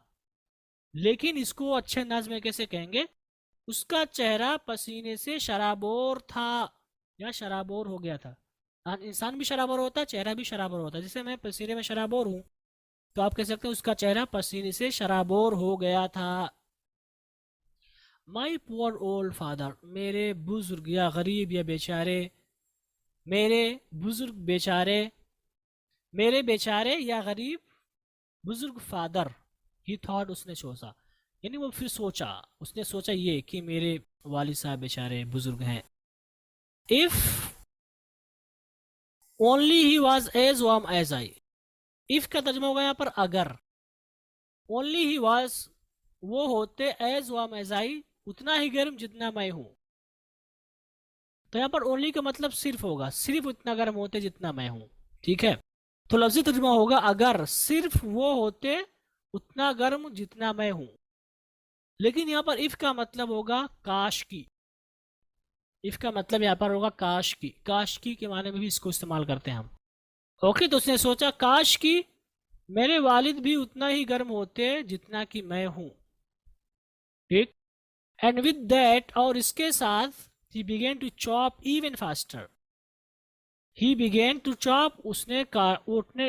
लेकिन इसको अच्छे अंदाज में कैसे कहेंगे? उसका चेहरा पसीने से शराबोर था या शराबोर हो गया था। इंसान भी शराबोर होता है, चेहरा भी शराबोर होता है। जैसे मैं पसीने में शराबोर हूं, तो आप कह सकते हैं उसका चेहरा पसीने से शराबोर हो गया था। माई पुअर ओल्ड फादर, मेरे बुजुर्ग या गरीब या बेचारे, मेरे बुजुर्ग बेचारे, मेरे बेचारे या गरीब बुजुर्ग फादर, ही थॉट, उसने सोचा, यानी वो फिर सोचा, उसने सोचा ये कि मेरे वालिद साहब बेचारे बुजुर्ग हैं। If only he was as warm as I, if का तर्जुमा होगा यहाँ पर अगर, ओनली ही वॉज, वो होते, एज वार्म एज आई, उतना ही गर्म जितना मैं हूं। तो यहाँ पर ओनली का मतलब सिर्फ होगा, सिर्फ उतना गर्म होते जितना मैं हूं। ठीक है, तो लफ्जी तर्जुमा होगा अगर सिर्फ वो होते उतना गर्म जितना मैं हूं। लेकिन यहाँ पर इफ का मतलब होगा काश की, इफ का मतलब यहाँ पर होगा काश की, काश की के माने में भी इसको इस्तेमाल करते हैं हम। ओके, तो उसने सोचा काश की मेरे वालिद भी उतना ही गर्म होते जितना कि मैं हूं। ठीक, एंड विद दैट, और इसके साथ, ही began to chop even faster, he began to chop, उसने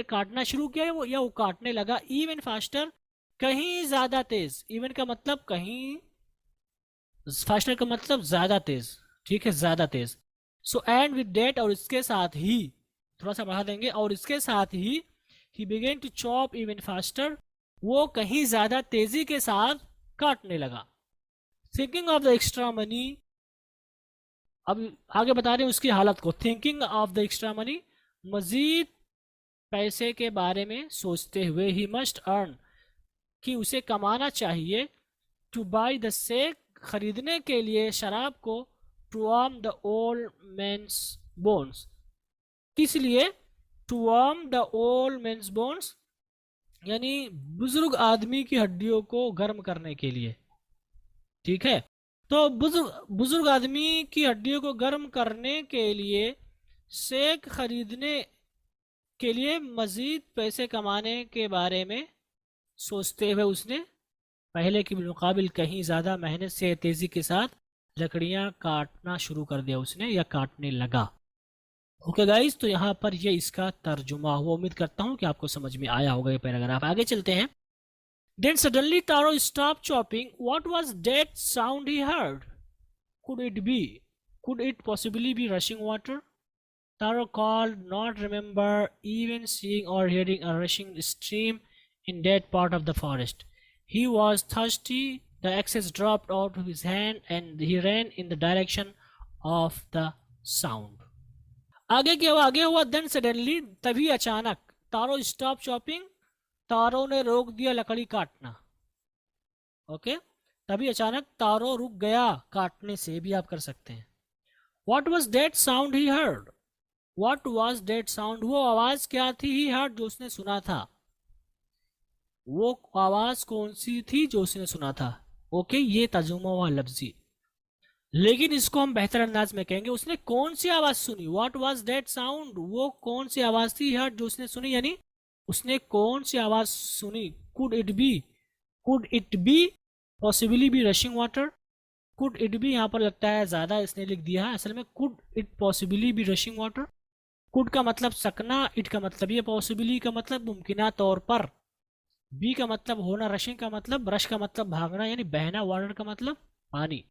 काटना शुरू किया, या वो काटने लगा, इवन फास्टर, कहीं ज्यादा तेज। इवन का मतलब कहीं, फास्टर का मतलब ज्यादा तेज। ठीक है, ज्यादा तेज। सो एंड विद डेट, और इसके साथ ही, थोड़ा सा बढ़ा देंगे, और इसके साथ ही began to chop even faster, वो कहीं ज्यादा तेजी के साथ काटने लगा। Thinking of the extra money, अब आगे बता रहे हैं उसकी हालत को। Thinking of the extra money, मजीद पैसे के बारे में सोचते हुए, ही मस्ट अर्न, कि उसे कमाना चाहिए, टू बाई द सेक, खरीदने के लिए शराब को, to warm the old man's bones, किस लिए? To warm the old man's bones, यानी बुजुर्ग आदमी की हड्डियों को गर्म करने के लिए। ठीक है, तो बुजुर्ग आदमी की हड्डियों को गर्म करने के लिए, सेक खरीदने के लिए, मजीद पैसे कमाने के बारे में सोचते हुए, उसने पहले के मुकाबिल कहीं ज़्यादा मेहनत से, तेज़ी के साथ लकड़ियां काटना शुरू कर दिया उसने, या काटने लगा। ओके गाइस, तो यहाँ पर ये इसका तर्जुमा हुआ। उम्मीद करता हूँ कि आपको समझ में आया होगा ये पैराग्राफ। आगे चलते हैं। Then suddenly Taro stopped chopping. What was that sound he heard? Could it be? Could it possibly be rushing water? Taro called, not remember even seeing or hearing a rushing stream in that part of the forest. He was thirsty. The axe dropped out of his hand and he ran in the direction of the sound. आगे क्या हुआ? आगे हुआ then suddenly, तभी अचानक, Taro stopped chopping, तारो ने रोक दिया लकड़ी काटना। ओके, तभी अचानक तारो रुक गया काटने से, भी आप कर सकते हैं। What was that sound he heard? What was that sound? वो आवाज क्या थी? He heard, जो उसने सुना था। वो आवाज कौन सी थी जो उसने सुना था? ओके, ये तर्जुमा हुआ लफ्जी। लेकिन इसको हम बेहतर अंदाज में कहेंगे, उसने कौन सी आवाज सुनी? What was that sound? वो कौन सी आवाज थी? heard, जो उसने सुनी, यानी उसने कौन सी आवाज सुनी? Could it be? Could it be? Possibly be rushing water? Could it be यहाँ पर लगता है ज्यादा इसने लिख दिया है, असल में could it possibly be rushing water? Could का मतलब सकना, it का मतलब ये, possibly का मतलब मुमकिना तौर पर, B का मतलब होना, rushing का मतलब, rush का मतलब भागना यानी बहना, water का मतलब पानी।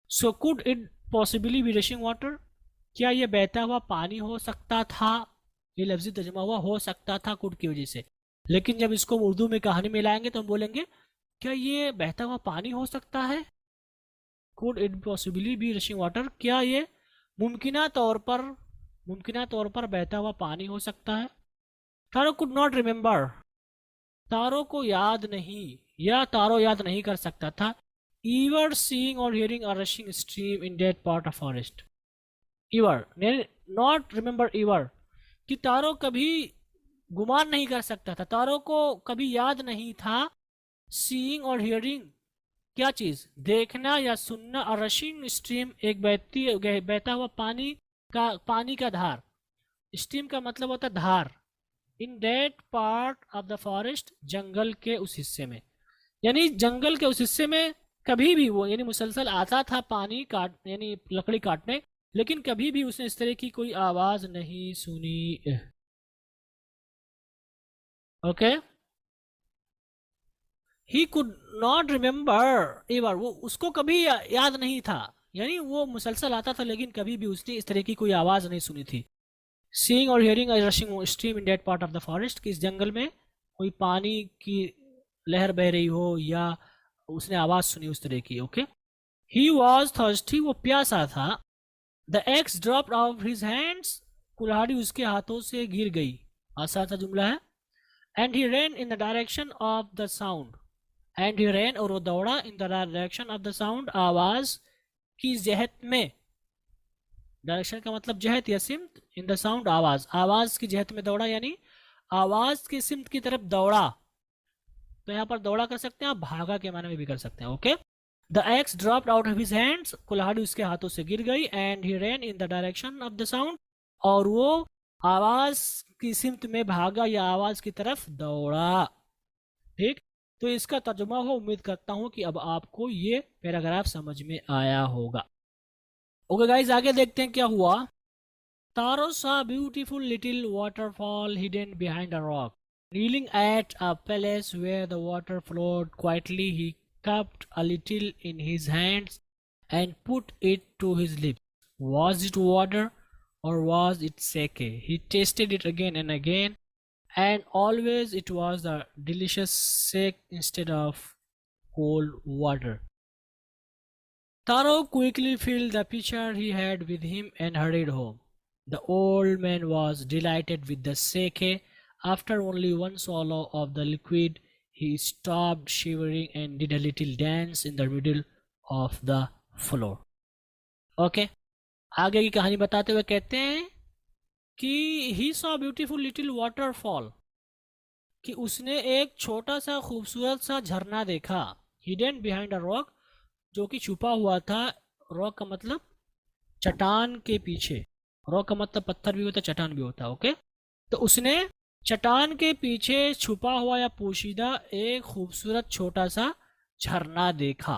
So could it possibly be rushing water? क्या ये बहता हुआ पानी हो सकता था? ये लफ्जी तर्जुमा हुआ हो सकता था कुड की वजह से। लेकिन जब इसको उर्दू में कहानी में लाएंगे तो हम बोलेंगे क्या ये बहता हुआ पानी हो सकता है? Could it possibly be rushing water, क्या ये मुमकिना तौर पर बहता हुआ पानी हो सकता है? तारो कुड नॉट रिमेम्बर, तारो को याद नहीं, या तारो याद नहीं कर सकता था, ever seeing or hearing a rushing stream in that part of forest. Ever, not remember ever, कि तारो कभी गुमान नहीं कर सकता था, तारो को कभी याद नहीं था, सीइंग और हियरिंग क्या चीज? देखना या सुनना। और रशिंग स्ट्रीम एक बहता हुआ पानी का धार। स्ट्रीम का मतलब होता है धार। In that part of the forest, जंगल के उस हिस्से में, यानी जंगल के उस हिस्से में कभी भी वो यानी मुसलसल आता था पानी काट यानी लकड़ी काटने, लेकिन कभी भी उसने इस तरह की कोई आवाज नहीं सुनी। Okay, he could not remember ever, वो उसको कभी याद नहीं था, यानी वो मुसलसल आता था लेकिन कभी भी उसने इस तरह की कोई आवाज नहीं सुनी थी। Seeing or hearing a rushing stream in that part of the forest, कि इस जंगल में कोई पानी की लहर बह रही हो या उसने आवाज सुनी उस तरह की। ओके, ही वॉज थर्स्टी, वो प्यासा था। The axe dropped of his hands, कुल्हाड़ी उसके हाथों से गिर गई। आसान सा जुमला है। And he ran in the direction of the sound, and he ran और वो दौड़ा in the direction of the sound, आवाज की जहत में। डायरेक्शन का मतलब जहत या सिमत, इन द साउंड आवाज की जहत में दौड़ा, यानी आवाज की सिमत की तरफ दौड़ा। तो यहाँ पर दौड़ा कर सकते हैं आप, भागा के माने में भी कर सकते हैं। Okay, the axe dropped out of his hands, कुल्हाड़ी उसके हाथों से गिर गई। And he ran in the direction of the sound, और वो आवाज की सिमत में भागा या आवाज की तरफ दौड़ा। ठीक, तो इसका तर्जुमा हो, उम्मीद करता हूं कि अब आपको ये पैराग्राफ समझ में आया होगा। ओके गाइस, आगे देखते हैं क्या हुआ। तारो saw a beautiful little waterfall hidden behind a rock. Kneeling at a place where the water flowed quietly, he cupped a little in his hands and put it to his lips. Was it water or was it sake? He tasted it again and again, and always it was the delicious sake instead of cold water. Taro quickly filled the pitcher he had with him and hurried home. The old man was delighted with the sake. After only one swallow of the liquid, he stopped shivering and did a little dance in the middle of the floor. Okay, आगे की कहानी बताते हुए कहते हैं कि he saw a beautiful little waterfall, कि उसने एक छोटा सा खूबसूरत सा झरना देखा। Hidden behind a rock, जो कि छुपा हुआ था। रॉक का मतलब चट्टान के पीछे। रॉक का मतलब पत्थर भी होता है, चट्टान भी होता है। ओके, तो उसने चट्टान के पीछे छुपा हुआ या पोशीदा एक खूबसूरत छोटा सा झरना देखा।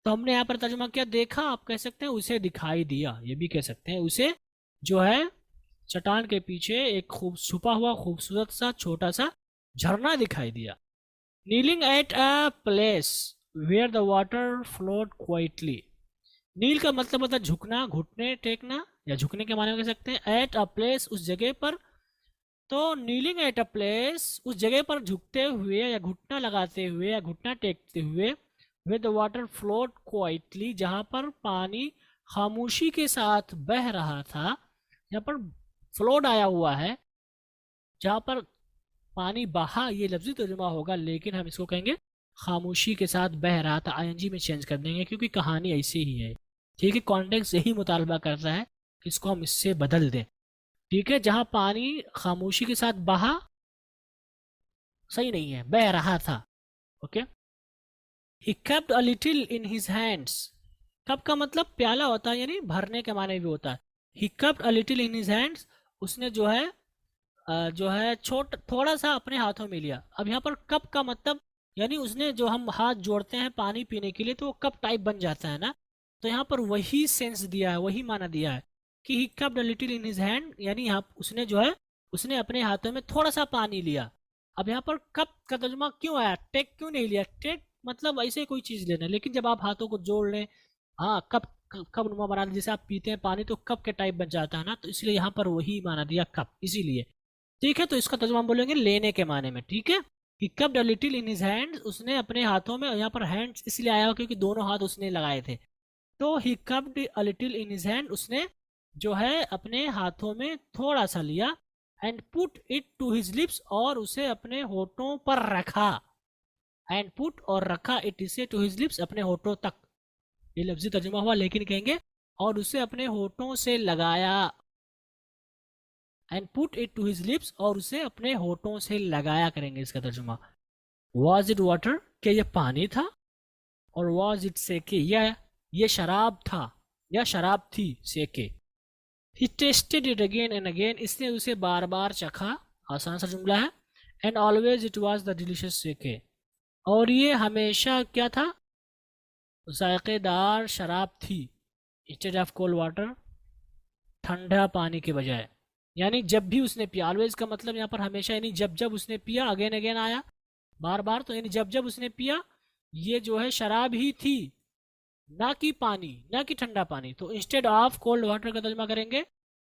तो हमने यहाँ पर तर्जुमा किया, देखा आप कह सकते हैं, उसे दिखाई दिया ये भी कह सकते हैं। उसे जो है चट्टान के पीछे एक छुपा हुआ खूबसूरत सा छोटा सा झरना दिखाई दिया। Kneeling at a place where the water flowed quietly. Kneel का मतलब होता है झुकना, घुटने टेकना, या झुकने के माने में कह सकते हैं। एट अ प्लेस, उस जगह पर। तो नीलिंग एट अ प्लेस, उस जगह पर झुकते हुए या घुटना लगाते हुए या घुटना टेकते हुए। With the water flowed quietly, जहाँ पर पानी खामोशी के साथ बह रहा था। यहाँ पर फ्लोड आया हुआ है, जहाँ पर पानी बहा, ये लफ्जी तर्जुमा होगा, लेकिन हम इसको कहेंगे खामोशी के साथ बह रहा था। आईएनजी में चेंज कर देंगे क्योंकि कहानी ऐसी ही है। ठीक है, कॉन्टेक्स्ट यही मुतालबा करता है कि इसको हम इससे बदल दें। ठीक है, जहां पानी खामोशी के साथ बहा सही नहीं है, बह रहा था। Okay, he kept a little in his hands. Cup का मतलब प्याला होता है, यानी भरने के माने भी होता है। he kept a little in his hands, उसने जो है थोड़ा सा अपने हाथों में लिया। अब यहाँ पर कप का मतलब यानी उसने जो हम हाथ जोड़ते हैं पानी पीने के लिए तो वो कप टाइप बन जाता है ना, तो यहाँ पर वही सेंस दिया है, वही माना दिया है कि he cupped a little in his hand, यानी यहाँ उसने अपने हाथों में थोड़ा सा पानी लिया। अब यहाँ पर कप का तर्जुमा क्यों आया, टेक क्यों नहीं लिया? टेक मतलब ऐसे कोई चीज लेना, लेकिन जब आप हाथों को जोड़ लें, हाँ कप नुमा बना, जैसे आप पीते हैं पानी तो कप के टाइप बन जाता है ना, तो इसलिए यहाँ पर वही माना दिया कप, इसीलिए। ठीक है, तो इसका तर्जुमा हम बोलेंगे लेने के माने में। ठीक है, he kept a little in his hands, उसने अपने हाथों में, यहाँ पर hands इसलिए आया क्योंकि दोनों हाथ उसने लगाए थे। तो he kept a little in his hand, उसने जो है अपने हाथों में थोड़ा सा लिया। and put it to his lips, और उसे अपने होठों पर रखा। and put और रखा it इसे to his lips, अपने होठों तक। ये लफ्जी तर्जुमा हुआ, लेकिन कहेंगे और उसे अपने होठों से लगाया। and put it to his lips, और उसे अपने होठों से लगाया करेंगे इसका तर्जुमा। was it water, क्या ये पानी था? और वॉज इट सेके, या ये शराब था या शराब थी, sake. He tasted it again and again, इसने उसे बार बार चखा, आसान सा जुमला है। And always it was the delicious sake, और ये हमेशा क्या था, जायकेदार शराब थी। इंस्टेड ऑफ कोल्ड वाटर, ठंडा पानी के बजाय, यानी जब भी उसने पिया, ऑलवेज का मतलब यहाँ पर हमेशा, यानी जब जब उसने पिया, अगेन अगेन आया बार बार, तो यानी जब जब उसने पिया ये जो है शराब ही थी, ना कि पानी, ना कि ठंडा पानी। तो इंस्टेड ऑफ कोल्ड वाटर का तर्जुमा करेंगे,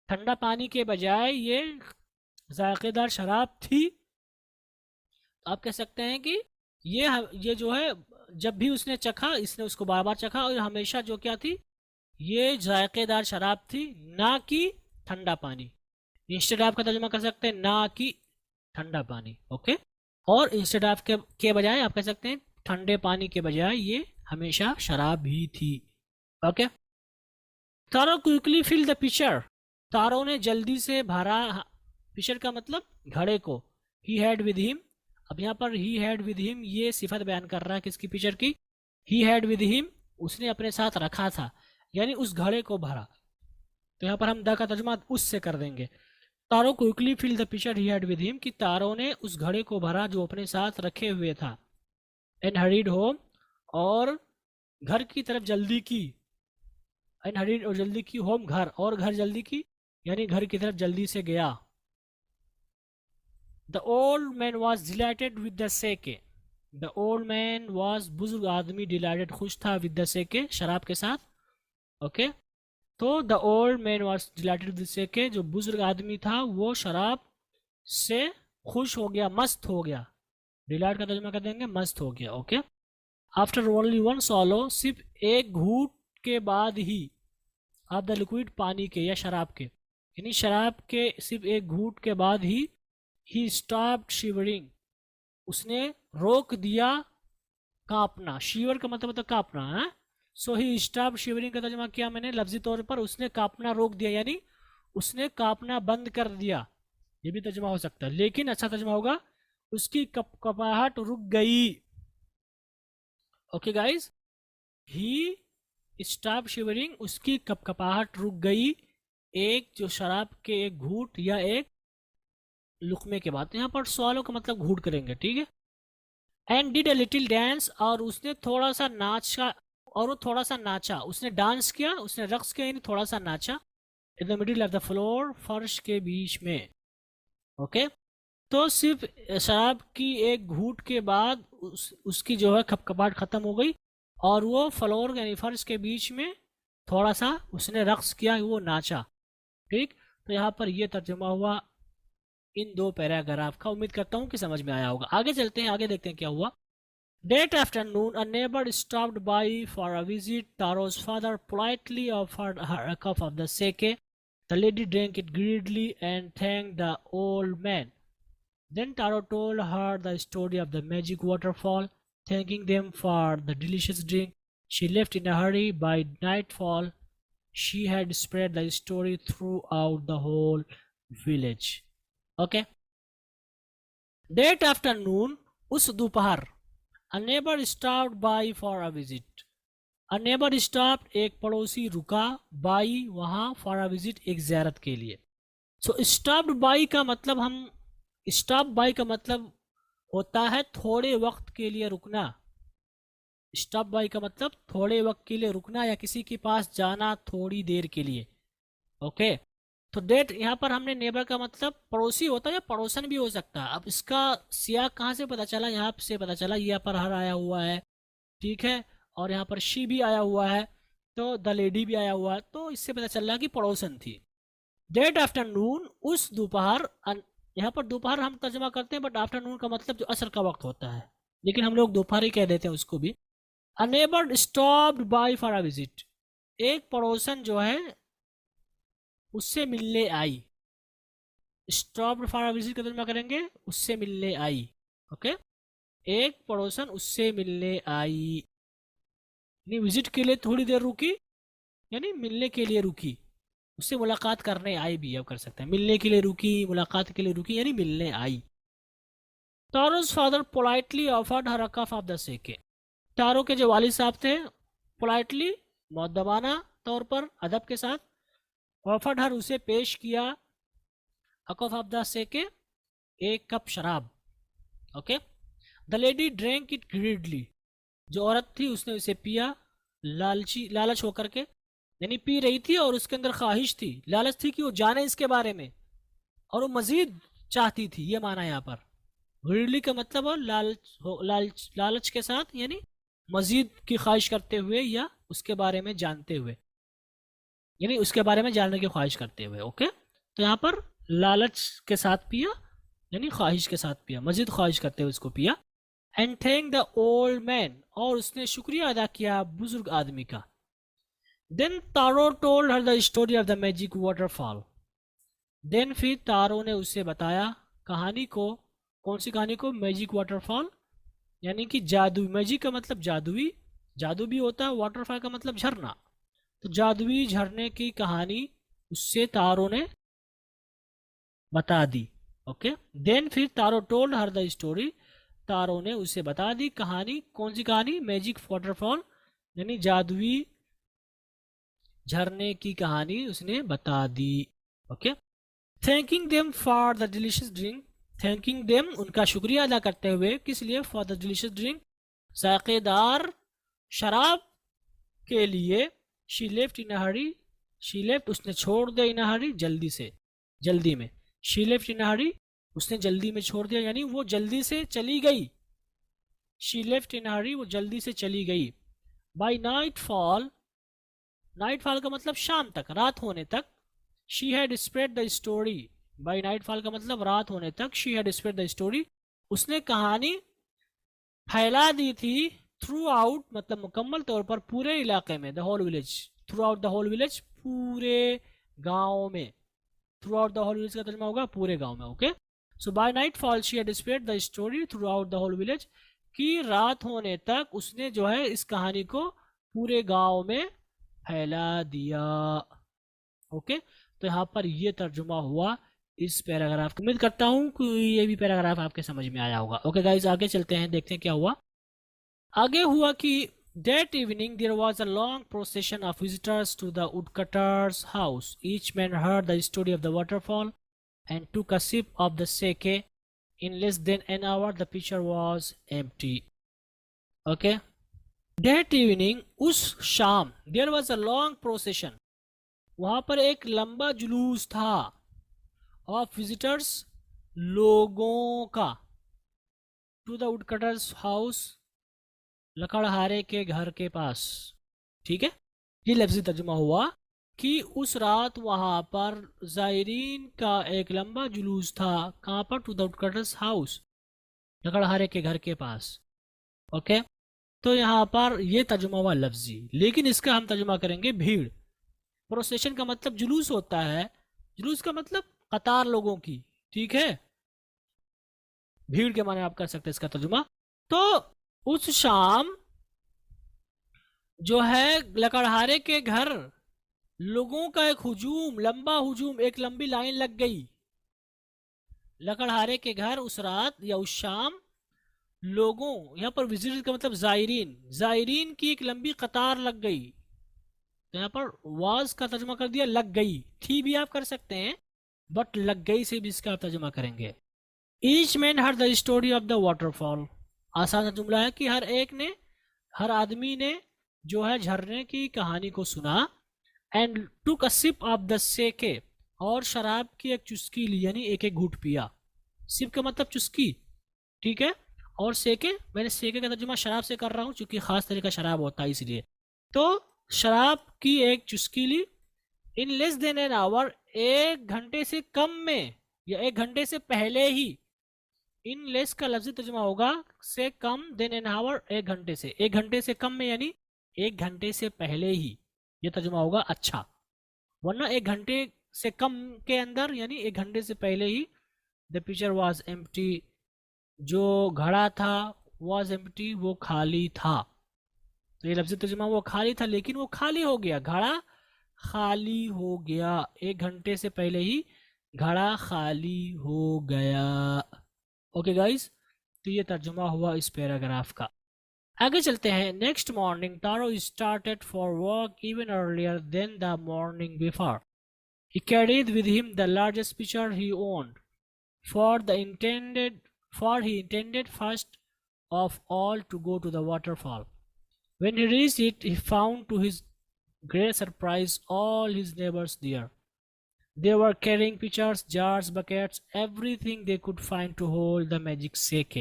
ठंडा पानी के बजाय ये जायकेदार शराब थी। तो आप कह सकते हैं कि ये जो है जब भी उसने चखा, इसने उसको बार बार चखा, और हमेशा जो क्या थी, ये जायकेदार शराब थी, ना कि ठंडा पानी। इंस्टेड ऑफ का तर्जुमा कर सकते हैं ना कि ठंडा पानी, ओके। और इंस्टेड ऑफ के बजाय आप कह सकते हैं ठंडे पानी के बजाय ये हमेशा शराब ही थी, okay. Taro quickly fill the pitcher, Taro ने जल्दी से भरा, पिचर का मतलब घड़े को। ही हैड विद हिम, अब यहाँ पर ही हैड विद हिम ये सिफत बयान कर रहा है किसकी, पिचर की। ही हैड विद हिम, उसने अपने साथ रखा था, यानी उस घड़े को भरा। तो यहाँ पर हम द का तर्जुमा उससे कर देंगे। Taro quickly fill the pitcher he had with him, कि तारो ने उस घड़े को भरा जो अपने साथ रखे हुए था। एंड हरीड होम, और घर की तरफ जल्दी की। एंड हरीड, और जल्दी की, होम घर, और घर जल्दी की, यानी घर की तरफ जल्दी से गया। The old man was dilated with the सेके, द ओल्ड मैन वॉज, बुजुर्ग आदमी, डिलाइटेड खुश था, विद द सेके शराब के साथ, ओके। तो the old man was dilated with the सेके, जो बुजुर्ग आदमी था वो शराब से खुश हो गया, मस्त हो गया। डिलाइट का तर्जुमा कर देंगे मस्त हो गया, ओके। आफ्टर ओनली वन सॉलो, सिर्फ एक घूट के बाद ही, ऑफ द लिक्विड, पानी के या शराब के, यानी शराब के सिर्फ एक घूट के बाद ही स्टॉप्ड शिवरिंग, उसने रोक दिया कांपना। शिवर का मतलब कांपना है। सो ही स्टॉप्ड शिवरिंग का तर्जुमा किया मैंने लफ्जी तौर पर, उसने कांपना रोक दिया, यानी उसने कांपना बंद कर दिया, ये भी तर्जुमा हो सकता है। लेकिन अच्छा तर्जुमा होगा उसकी कपकपाहट रुक गई, ओके गाइज। ही स्टॉप शिवरिंग, उसकी कपकपाहट रुक गई, एक जो शराब के एक घूट या एक लुकमे के बाद। तो यहाँ पर सवालों का मतलब घूट करेंगे, ठीक है। And did a little dance, और उसने थोड़ा सा नाचा, और वो थोड़ा सा नाचा, उसने डांस किया, उसने रक्स किया, यानी थोड़ा सा नाचा। In the middle of the floor, फर्श के बीच में, ओके। तो सिर्फ शराब की एक घूट के बाद उसकी जो है खपखपाहट खत्म हो गई, और वो फ्लोर यानी फर्श के बीच में थोड़ा सा उसने रक्स किया, वो नाचा, ठीक। तो यहाँ पर ये तर्जुमा हुआ इन दो पैराग्राफ का। उम्मीद करता हूँ कि समझ में आया होगा। आगे चलते हैं, आगे देखते हैं क्या हुआ। That afternoon, a neighbor stopped by for a visit. Taro's father politely offered her a cup of the sake. The lady drank it greedily and thanked the old man. Then Taro told her the story of the magic waterfall, thanking them for the delicious drink. She left in a hurry. By nightfall, she had spread the story throughout the whole village. Okay. That afternoon, उस दोपहर, A neighbor stopped by for a visit. A neighbor stopped, एक पड़ोसी रुका, by वहाँ, for a visit, एक ज़ियारत के लिए। So stopped by का मतलब stop by का मतलब होता है थोड़े वक्त के लिए रुकना। stop by का मतलब थोड़े वक्त के लिए रुकना या किसी के पास जाना थोड़ी देर के लिए, ओके। तो डेट यहाँ पर हमने नेबर का मतलब पड़ोसी होता है या पड़ोसन भी हो सकता है। अब इसका सियाक कहाँ से पता चला, यहाँ से पता चला, यहाँ पर हर आया हुआ है, ठीक है, और यहाँ पर शी भी आया हुआ है, तो द लेडी भी आया हुआ है, तो इससे पता चल रहा है कि पड़ोसन थी। डेट आफ्टरनून, उस दोपहर, यहाँ पर दोपहर हम तर्जमा करते हैं, बट आफ्टरनून का मतलब जो असर का वक्त होता है, लेकिन हम लोग दोपहर ही कह देते हैं उसको भी। A neighbour stopped bye for a visit, एक पड़ोसन जो है उससे मिलने आई। स्टॉप्ड फॉर अ विजिट का तर्जुमा करेंगे उससे मिलने आई, ओके। एक पड़ोसन उससे मिलने आई, यानी विजिट के लिए थोड़ी देर रुकी, यानी मिलने के लिए रुकी, उससे मुलाकात करने आई भी अब कर सकते हैं। मिलने के लिए रुकी, मुलाकात के लिए रुकी, यानी मिलने आई। तारो's father politely offered her a cup of the sake. तारो के जो वालिद साहब थे पोलाइटली मुअद्दबाना तौर पर अदब के साथ ऑफर्ड हर उसे पेश किया अकफ अब्दा से के एक कप शराब। Okay, the lady drank it greedily, जो औरत थी उसने उसे पिया लालच होकर के, यानी पी रही थी और उसके अंदर ख्वाहिश थी, लालच थी कि वो जाने इसके बारे में और वो मजीद चाहती थी, ये माना यहाँ पर। ग्रीडली का मतलब हो लालच के साथ, यानी मजीद की ख्वाहिश करते हुए या उसके बारे में जानते हुए, यानी उसके बारे में जानने की ख्वाहिश करते हुए। ओके, तो यहाँ पर लालच के साथ पिया यानी ख्वाहिश के साथ पिया, मजीद ख्वाहिश करते हुए उसको पिया। And thank the old man, और उसने शुक्रिया अदा किया बुजुर्ग आदमी का। Then Taro told her the story of the magic waterfall, then फिर तारो ने उसे बताया कहानी को। कौन सी कहानी को? मैजिक वाटरफॉल, यानी कि जादू। मैजिक का मतलब जादुई, जादू भी होता है, वाटरफॉल का मतलब झरना, तो जादुई झरने की कहानी उससे तारो ने बता दी। ओके, देन फिर तारो टोल्ड हर द स्टोरी, तारो ने उसे बता दी कहानी। कौन सी कहानी? मैजिक वाटरफॉल, यानी जादुई झरने की कहानी उसने बता दी। Okay, thanking them for the delicious drink, thanking them उनका शुक्रिया अदा करते हुए, किस लिए? फॉर द डिलीशियस ड्रिंक, जायकेदार शराब के लिए। She left in hurry, she left उसने छोड़ दिया, इन हरी जल्दी से, जल्दी में। शी लेफ्ट इन हरी उसने जल्दी में छोड़ दिया, यानी वो जल्दी से चली गई। शी लेफ्ट इन हरी वो जल्दी से चली गई। By nightfall, nightfall का मतलब शाम तक, रात होने तक। She had spread the story, by nightfall का मतलब रात होने तक। She had spread the story, उसने कहानी फैला दी थी। थ्रू आउट मतलब मुकम्मल तौर पर, पूरे इलाके में। The whole village, throughout the whole village पूरे गांव में। Throughout the whole village का तर्जुमा होगा पूरे गांव में। Okay, so by nightfall she had spread the story throughout the whole village, कि रात होने तक उसने जो है इस कहानी को पूरे गांव में फैला दिया। ओके, तो यहाँ पर ये तर्जुमा हुआ इस पैराग्राफ। उम्मीद करता हूँ कि ये भी पैराग्राफ आपके समझ में आया होगा। ओके गाइज, आगे चलते हैं, देखते हैं क्या हुआ। आगे हुआ कि that evening there was a long procession of visitors to the woodcutter's house. Each man heard the story of the waterfall and took a sip of the sake. In less than an hour the pitcher was empty. Okay, that evening उस शाम there was a long procession, वहाँ पर एक लंबा जुलूस था। of visitors लोगों का, to the woodcutter's house लकड़हारे के घर के पास। ठीक है, ये लफ्ज़ी तर्जुमा हुआ कि उस रात वहाँ पर ज़ायरीन का एक लंबा जुलूस था। कहाँ पर? टू द वुडकटर्स हाउस, लकड़हारे के घर के पास। ओके, तो यहाँ पर ये तर्जुमा हुआ लफ्ज़ी, लेकिन इसका हम तर्जुमा करेंगे भीड़। प्रोसेशन का मतलब जुलूस होता है, जुलूस का मतलब कतार लोगों की। ठीक है, भीड़ के माने आप कर सकते हैं इसका तर्जुमा। तो उस शाम जो है लकड़हारे के घर लोगों का एक हुजूम, लंबा हुजूम, एक लंबी लाइन लग गई। लकड़हारे के घर उस रात या उस शाम लोगों, यहाँ पर विजिटर का मतलब जायरीन, जायरीन की एक लंबी कतार लग गई। तो यहाँ पर वाज का तर्जुमा कर दिया लग गई, थी भी आप कर सकते हैं, बट लग गई से भी इसका तर्जुमा करेंगे। Each man heard the story of the waterfall, आसान जुमला है कि हर एक ने, हर आदमी ने जो है झरने की कहानी को सुना। And took a sip of the sake, और शराब की एक चुस्की ली, यानी एक एक घूंट पिया। सिप का मतलब चुस्की, ठीक है, और सेके, मैंने सेके का तर्जुमा शराब से कर रहा हूँ क्योंकि खास तरह का शराब होता है इसलिए। तो शराब की एक चुस्की ली। In less than an hour, एक घंटे से कम में या एक घंटे से पहले ही। इन लेस का लफ्ज़ी तर्जुमा होगा से कम, देन एन आवर एक घंटे से, एक घंटे से कम में यानी एक घंटे से पहले ही, ये तर्जुमा होगा अच्छा। वरना एक घंटे से कम के अंदर यानी एक घंटे से पहले ही। द पिक्चर वॉज एम्प्टी, जो घड़ा था, वॉज एम्प्टी वो खाली था। तो ये लफ्ज़ी तर्जुमा वो खाली था लेकिन वो खाली हो गया, घड़ा खाली हो गया, एक घंटे से पहले ही घड़ा खाली हो गया। ओके गाइज, तो ये तर्जुमा हुआ इस पैराग्राफ का। आगे चलते हैं. Next morning Taro started for work even earlier than the morning before. He carried with him the largest pitcher he owned, for he intended first of all to go to the waterfall. When he reached it, he found to his great surprise all his neighbors there. They were carrying pitchers, jars, buckets, everything they could find to hold the magic sake.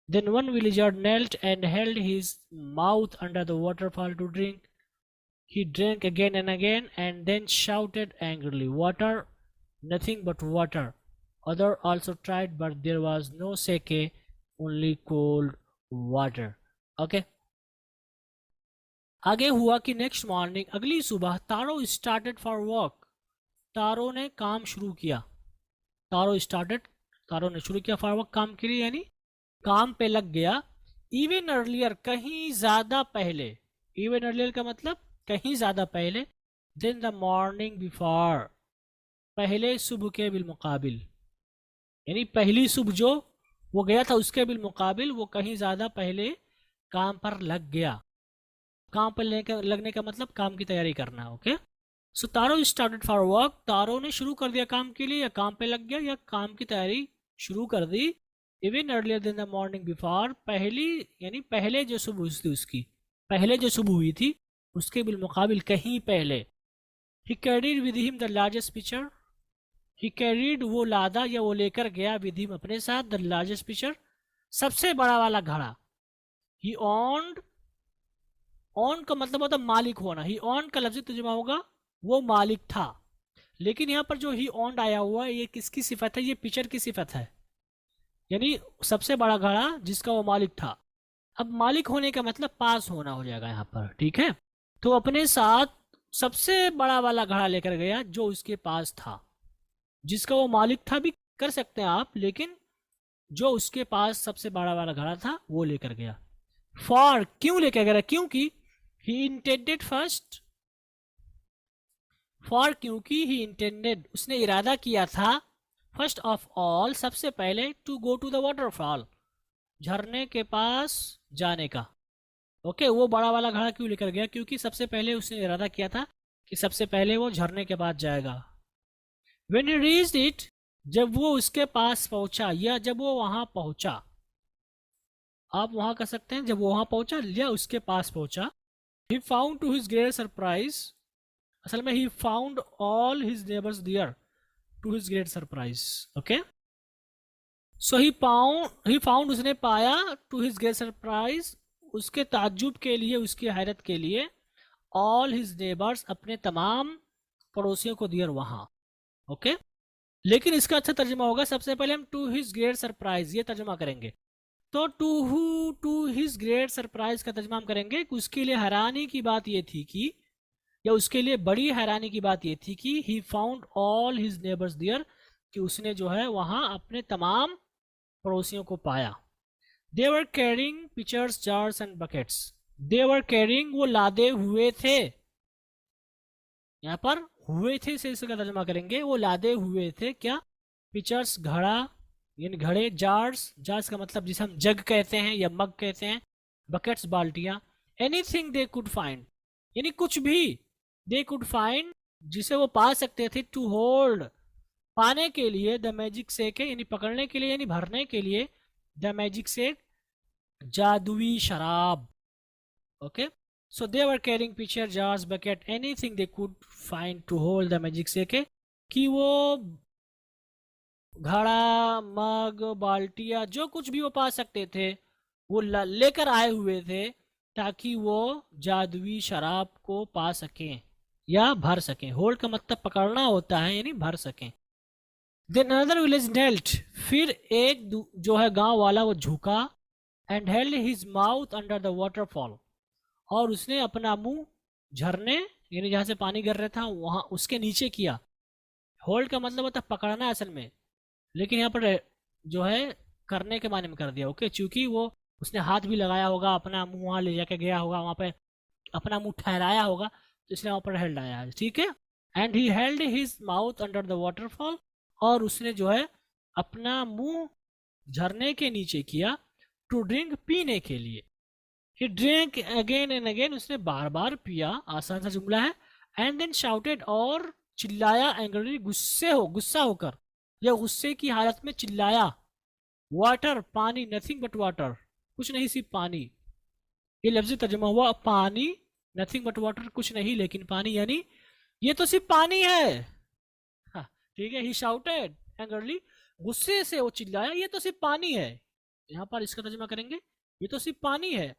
Then one villager knelt and held his mouth under the waterfall to drink. He drank again and again and then shouted angrily, "Water! Nothing but water!" Others also tried, but there was no sake, only cold water. Okay. आगे हुआ कि नेक्स्ट मॉर्निंग, अगली सुबह, तारो स्टार्टेड फॉर वर्क. तारो ने काम शुरू किया. तारो ने शुरू किया फॉर वर्क, काम के लिए, यानी काम पे लग गया. इवन अर्लियर, कहीं ज्यादा पहले. इवन अर्लियर का मतलब कहीं ज्यादा पहले. देन द मॉर्निंग बिफोर, पहले सुबह के बिलमुकाबिल, यानी पहली सुबह जो वो गया था उसके बिलमुकाबिल वो कहीं ज्यादा पहले काम पर लग गया. काम पर लगने का मतलब काम की तैयारी करना. Okay. So Taro started for work, Taro ने शुरू कर दिया काम के लिए, या काम पे लग गया, या काम की तैयारी शुरू कर दी. Even earlier than the morning before, पहली यानी पहले जो सुबह हुई थी उसकी, पहले जो सुबह हुई थी उसके बिलमुकाबिल कहीं पहले. He carried with him the largest pitcher. He carried, वो लादा या वो लेकर गया, विद हिम अपने साथ, द लार्जेस्ट पिचर, सबसे बड़ा वाला घड़ा. ही ऑन्ड, ऑन का मतलब होता मालिक होना. ही ऑन का लफ्ज़ी तर्जुमा होगा वो मालिक था. लेकिन यहाँ पर जो ही ऑन आया हुआ है ये किसकी सिफत है? ये पिचर की सिफत है, यानी सबसे बड़ा घड़ा जिसका वो मालिक था. अब मालिक होने का मतलब पास होना हो जाएगा यहाँ पर. ठीक है. तो अपने साथ सबसे बड़ा वाला घड़ा लेकर गया जो उसके पास था, जिसका वो मालिक था भी कर सकते हैं आप, लेकिन जो उसके पास सबसे बड़ा वाला घड़ा था वो लेकर गया. फॉर, क्यों लेकर गया? क्योंकि he intended first, फॉर क्योंकि ही इंटेंडेड, उसने इरादा किया था, फर्स्ट ऑफ ऑल, सबसे पहले, to go to the waterfall, झरने के पास जाने का. ओके. वो बड़ा वाला घड़ा क्यों लेकर गया? क्योंकि सबसे पहले उसने इरादा किया था कि सबसे पहले वो झरने के पास जाएगा. When he reached it, जब वो उसके पास पहुंचा, या जब वो वहां पहुंचा, आप वहां कर सकते हैं जब वो वहां पहुंचा या उसके पास पहुंचा. He found to his great surprise, असल में he found all his neighbors there to his great surprise. Okay. So he found, उसने पाया, to his great surprise, उसके ताज्जुब के लिए, उसकी हैरत के लिए, all his neighbors, अपने तमाम पड़ोसियों को दियर वहां. ओके. लेकिन इसका अच्छा तर्जुमा होगा, सबसे पहले हम टू हिज ग्रेट सरप्राइज ये तर्जुमा करेंगे. तो टू हिज ग्रेट सरप्राइज का तर्जुमा हम करेंगे कि उसके लिए हैरानी की बात ये थी कि, या उसके लिए बड़ी हैरानी की बात ये थी कि he found all his neighbours there, कि उसने जो है वहां अपने तमाम पड़ोसियों को पाया. They were carrying pitchers, jars and buckets. They were carrying, वो लादे हुए थे. यहाँ पर हुए थे से इसका तर्जुमा करेंगे, वो लादे हुए थे क्या? पिचर्स, घड़ा यानी घड़े, जार्स का मतलब जिसे हम जग कहते हैं या मग कहते हैं, बकेट्स, बाल्टियां. एनीथिंग दे कुड फाइंड, यानी कुछ भी, दे कुड फाइंड, जिसे वो पा सकते थे, टू होल्ड, पाने के लिए, द मैजिक सेक, यानी पकड़ने के लिए, यानी भरने के लिए, द मैजिक सेक, जादुई शराब. Okay. So they were carrying pitcher, jars, bucket, anything they could find to hold the magic sake, कि वो घड़ा, मग, बाल्टिया, जो कुछ भी वो पा सकते थे वो लेकर आए हुए थे ताकि वो जादुई शराब को पा सकें या भर सकें. होल्ड का मतलब पकड़ना होता है, यानी भर सकें. देन अनदर विलेज नेल्ट, फिर एक जो है गांव वाला वो झुका, and held his mouth under the waterfall, और उसने अपना मुंह झरने यानी जहां से पानी गिर रहा था वहां उसके नीचे किया. होल्ड का मतलब होता है पकड़ना असल में, लेकिन यहाँ पर जो है करने के माने में कर दिया. ओके. चूंकि वो उसने हाथ भी लगाया होगा, अपना मुंह वहां ले जाके गया होगा, वहां पे अपना मुंह ठहराया होगा, तो इसलिए वहां पर हेल्ड आया है. ठीक है. And he held his mouth under the waterfall, और उसने जो है अपना मुंह झरने के नीचे किया, टू ड्रिंक, पीने के लिए. ही ड्रिंक अगेन एंड अगेन, उसने बार बार पिया, आसान सा जुमला है। एंड देन शाउटेड, और चिल्लाया, एंग्री, गुस्सा होकर या गुस्से की हालत में चिल्लाया। वाटर, पानी, नथिंग बट वाटर, कुछ नहीं सिर्फ पानी। ये लफ्ज़ी तर्जुमा हुआ पानी, नथिंग बट वाटर, कुछ नहीं लेकिन पानी, यानी ये तो सिर्फ पानी है। हाँ, ठीक है। ही शाउटेड एंग्रली, गुस्से से वो चिल्लाया, ये तो सिर्फ पानी है। यहाँ पर इसका तर्जुमा करेंगे, ये तो सिर्फ पानी है।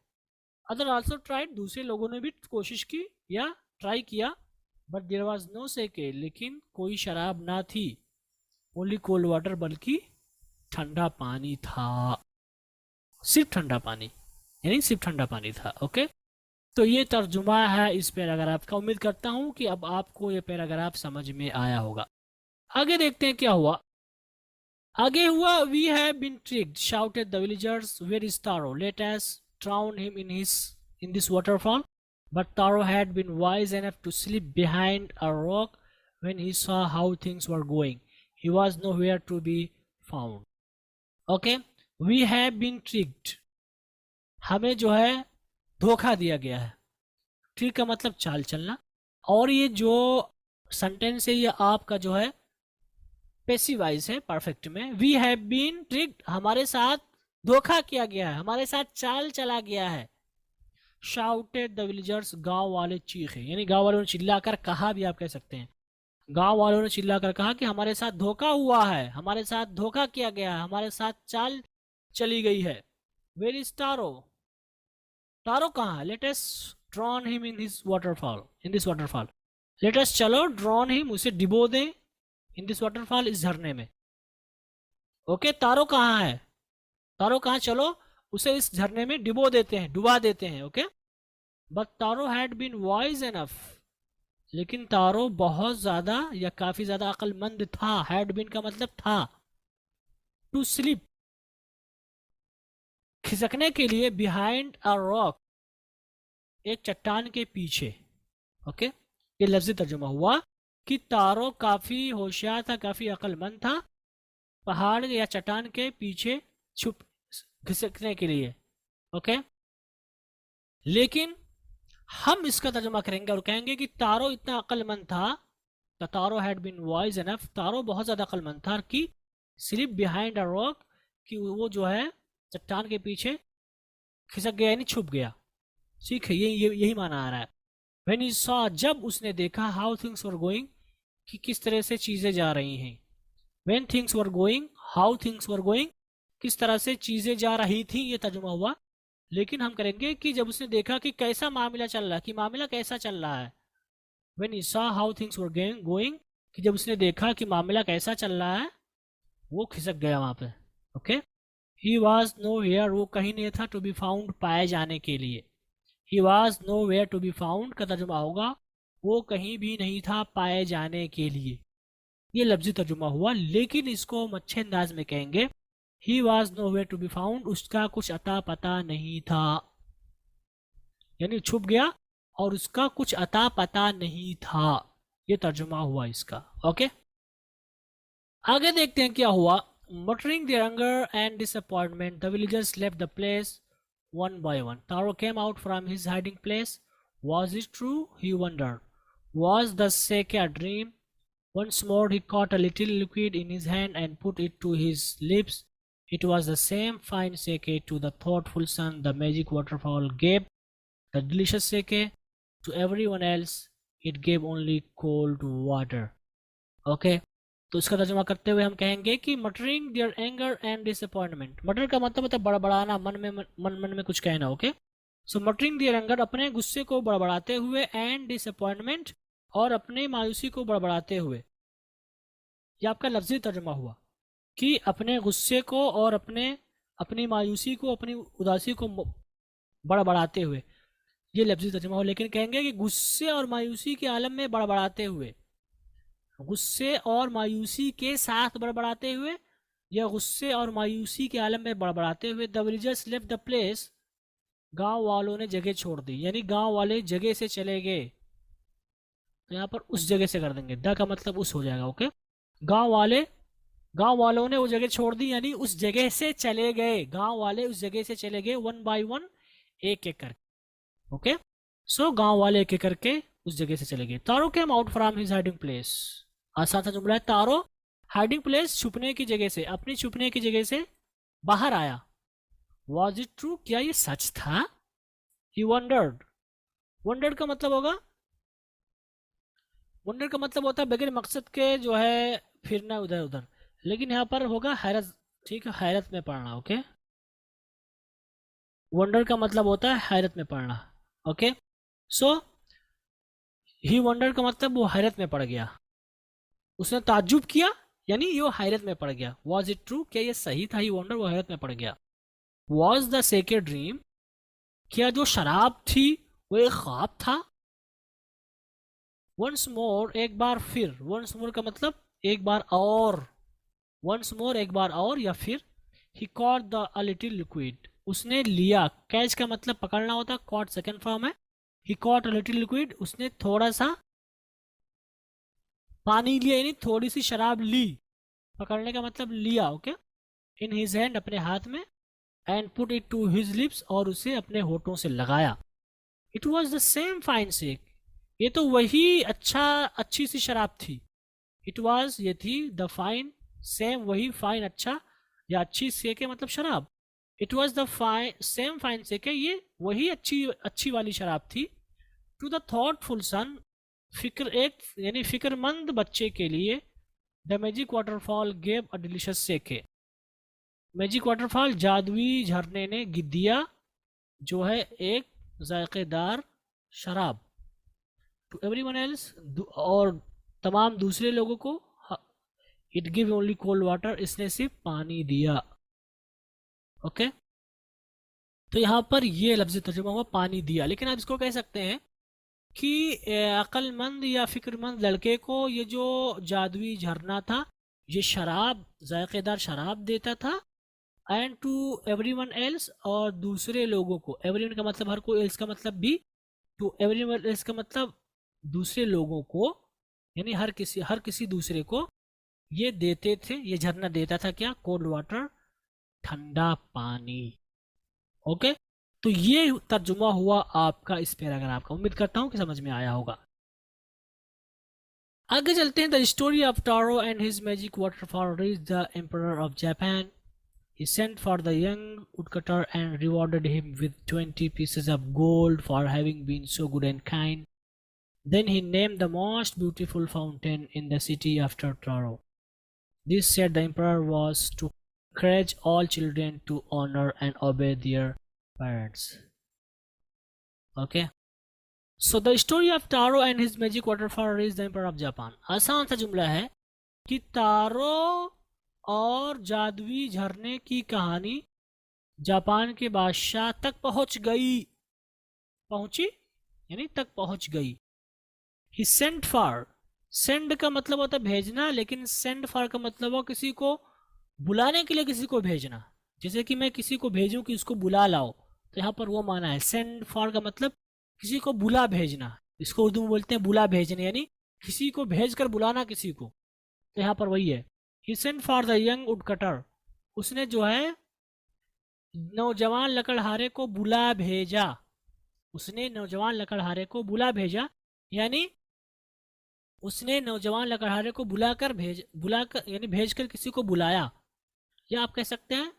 अदर आल्सो ट्राइड, दूसरे लोगों ने भी कोशिश की या ट्राई किया। बट देयर वाज नो सेके, लेकिन कोई शराब ना थी। ओनली कोल्ड वाटर, बल्कि ठंडा पानी था, सिर्फ ठंडा पानी, यानी सिर्फ ठंडा पानी था। ओके, तो ये तर्जुमा है इस पैराग्राफ का। उम्मीद करता हूँ कि अब आपको ये पैराग्राफ समझ में आया होगा। आगे देखते हैं क्या हुआ। आगे हुआ, we have been tricked, shouted the villagers, where is Taro, let us drown him in this waterfall. But Taro had been wise enough to slip behind a rock when he saw how things were going. He was nowhere to be found. Okay, we have been tricked. हमें जो है धोखा दिया गया है। ट्रिक का मतलब चाल चलना, और ये जो सेंटेंस है ये आपका जो है पैसिव वॉइस है परफेक्ट में। वी हैव बीन ट्रिक्ड, हमारे साथ धोखा किया गया है, हमारे साथ चाल चला गया है। शाउटेड द विलेजर्स, गांव वाले चीखे, यानी गांव वालों ने चिल्लाकर कहा, भी आप कह सकते हैं। गांव वालों ने चिल्लाकर कहा कि हमारे साथ धोखा हुआ है, हमारे साथ धोखा किया गया है, हमारे साथ चाल चली गई है। वेयर इज तारो, तारो कहाँ है? Let us drawn him in this waterfall, in this waterfall. Let us, चलो, ड्रॉन हिम, उसे डिबो दें, इन दिस वाटरफॉल, इस झरने में। ओके, तारो कहाँ है? तारो कहाँ? चलो उसे इस झरने में डिबो देते हैं, डुबा देते हैं। Okay, but Taro had been wise enough, लेकिन तारो बहुत ज्यादा या काफी ज्यादा अक्लमंद था। हैड बीन का मतलब था। टू स्लिप, खिसकने के लिए, बिहाइंड अ रॉक, एक चट्टान के पीछे। ओके, ये लफ्जी तर्जुमा हुआ कि तारो काफी होशियार था, काफी अक्लमंद था, पहाड़ या चट्टान के पीछे छुप घिसकने के लिए। ओके, लेकिन हम इसका तर्जुमा करेंगे और कहेंगे कि तारो इतना अक्लमंद था, the Taro had been wise enough, Taro बहुत ज्यादा अक्लमंद था कि स्लिप बिहाइंड अ रॉक, कि वो जो है चट्टान के पीछे खिसक गया, यानी छुप गया। ठीक है, यही माना आ रहा है। व्हेन ही सॉ, जब उसने देखा, हाउ थिंग्स वर गोइंग, कि किस तरह से चीजें जा रही हैं। When things were going, how things were going, किस तरह से चीजें जा रही थी, ये तर्जुमा हुआ। लेकिन हम करेंगे कि जब उसने देखा कि कैसा मामला चल रहा है, कि मामला कैसा चल रहा है। When he saw how things were going, कि जब उसने देखा कि मामला कैसा चल रहा है, वो खिसक गया वहां पे। Okay, he was nowhere, वो कहीं नहीं था, टू बी फाउंड, पाए जाने के लिए। He was nowhere to be found का तर्जुमा होगा, वो कहीं भी नहीं था पाए जाने के लिए। ये लफ्जी तर्जुमा हुआ, लेकिन इसको हम अच्छे अंदाज में कहेंगे, He was nowhere to be found, उसका कुछ अता पता नहीं था, यानी छुप गया और उसका कुछ अता पता नहीं था। ये तर्जुमा हुआ इसका। ओके, आगे देखते हैं क्या हुआ। Muttering their anger and disappointment, the villagers left the place one by one. Taro came out from his hiding place. Was it true? He wondered. Was the sake a dream? Once more he caught a little liquid in his hand and put it to his lips. It was the same fine sake to the thoughtful son the magic waterfall gave. The delicious sake to everyone else, it gave only cold water. Okay, तो इसका तर्जुमा करते हुए हम कहेंगे कि muttering their anger and disappointment. mutter का मतलब होता है बड़बड़ाना, मन में कुछ कहना। Okay, so muttering their anger, अपने गुस्से को बड़बड़ाते हुए, and disappointment, और अपने मायूसी को बड़बड़ाते हुए। ये आपका लफ्जी तर्जुमा हुआ कि अपने गुस्से को और अपनी मायूसी को, अपनी उदासी को बड़बड़ाते हुए। ये लफ्जी तर्जुमा हो, लेकिन कहेंगे कि गुस्से और मायूसी के आलम में बड़बड़ाते हुए, गुस्से और मायूसी के साथ बड़बड़ाते हुए, या गुस्से और मायूसी के आलम में बड़बड़ाते हुए। The villagers left the place, गांव वालों ने जगह छोड़ दी, यानी गांव वाले जगह से चले गए। तो यहाँ पर उस जगह से कर देंगे, द का मतलब उस हो जाएगा। ओके, गांव वालों ने वो जगह छोड़ दी, यानी उस जगह से चले गए। गांव वाले उस जगह से चले गए, वन बाय वन, एक एक करके। ओके, सो गांव वाले एक एक करके उस जगह से चले गए। Taro came out from his hiding place. आसान सा जुमला है, तारो हाइडिंग प्लेस छुपने की जगह से, अपनी छुपने की जगह से बाहर आया। वॉज इट ट्रू, क्या ये सच था? ही वंडर्ड। वंडर्ड का मतलब होगा, वंडर का मतलब होता है बगैर मकसद के जो है फिरना उधर उधर, लेकिन यहाँ पर होगा हैरत। ठीक है, हैरत में पड़ना। ओके, वंडर का मतलब होता है हैरत में पड़ना। ओके, सो ही वंडर का मतलब वो हैरत में पड़ गया, उसने ताज्जुब किया, यानी वो हैरत में पड़ गया। वॉज इट ट्रू, क्या ये सही था? ही वंडर, वो हैरत में पड़ गया। वॉज द सेक्रेड ड्रीम, क्या जो शराब थी वो एक ख्वाब था? वंस मोर, एक बार फिर। वंस मोर का मतलब एक बार और। वंस मोर, एक बार और या फिर। He caught the a little liquid, उसने लिया। कैच का मतलब पकड़ना होता है, कॉट सेकंड फॉर्म है। ही कॉट अ लिटिल लिक्विड, उसने थोड़ा सा पानी लिया, यानी थोड़ी सी शराब ली। पकड़ने का मतलब लिया। ओके, इन हिज हैंड, अपने हाथ में। And put it to his lips, और उसे अपने होठों से लगाया। It was the same fine sake, ये तो वही अच्छी सी शराब थी। इट वॉज, ये थी, द फाइन, सेम, वही, फाइन, अच्छा या अच्छी सेक है मतलब शराब। It was the fine, same fine sake है, ये वही अच्छी वाली शराब थी। टू द थॉटफुल सन, फिक्र एक यानी फिक्रमंद बच्चे के लिए। The magic waterfall gave a delicious सेके, मैजिक वाटरफॉल, जादुई झरने ने दिया जो है एक जायकेदार शराब। टू एवरीवन एल्स, और तमाम दूसरे लोगों को। It give only cold water, इसने सिर्फ पानी दिया। ओके, तो यहाँ पर ये लफ्ज़ तर्जुमा हुआ पानी दिया। लेकिन आप इसको कह सकते हैं कि अक्लमंद या फिक्रमंद लड़के को ये जो जादुई झरना था, ये शराब, जायकेदार शराब देता था। एंड टू एवरीवन एल्स, और दूसरे लोगों को। एवरीवन का मतलब हर कोई, एल्स का मतलब भी। टू एवरीवन एल्स का मतलब दूसरे लोगों को, यानी हर किसी दूसरे को ये देते थे। ये झरना देता था क्या? कोल्ड वाटर, ठंडा पानी। ओके, तो ये तर्जुमा हुआ आपका इस पैराग्राफ का। उम्मीद करता हूं कि समझ में आया होगा। आगे चलते हैं। The story of Taro and his magic waterfall reach the emperor of Japan. He sent for the young woodcutter and rewarded him with 20 pieces of gold for having been so good and kind. Then he named the most beautiful fountain in the city after Taro. This, said the emperor, was to encourage all children to honor and obey their parents. Okay. So the story of Taro and his magic waterfall reached the emperor of Japan. आसान सा जुमला है कि तारो और जादुई झरने की कहानी जापान के बादशाह तक पहुंच गई। पहुंची यानी तक पहुंच गई। ही सेंट फॉर, सेंड का मतलब होता है भेजना, लेकिन सेंड फॉर का मतलब हो किसी को बुलाने के लिए किसी को भेजना। जैसे कि मैं किसी को भेजूं कि उसको बुला लाओ, तो यहाँ पर वो माना है। सेंड फॉर का मतलब किसी को बुला भेजना, इसको उर्दू में बोलते हैं बुला भेजने, यानी किसी को भेज कर बुलाना किसी को। तो यहाँ पर वही है। He sent for the young woodcutter, उसने जो है नौजवान लकड़हारे को बुला भेजा। उसने नौजवान लकड़हारे को बुला भेजा, यानी उसने नौजवान लकड़हारे को बुलाकर यानी भेजकर किसी को बुलाया। या आप कह सकते हैं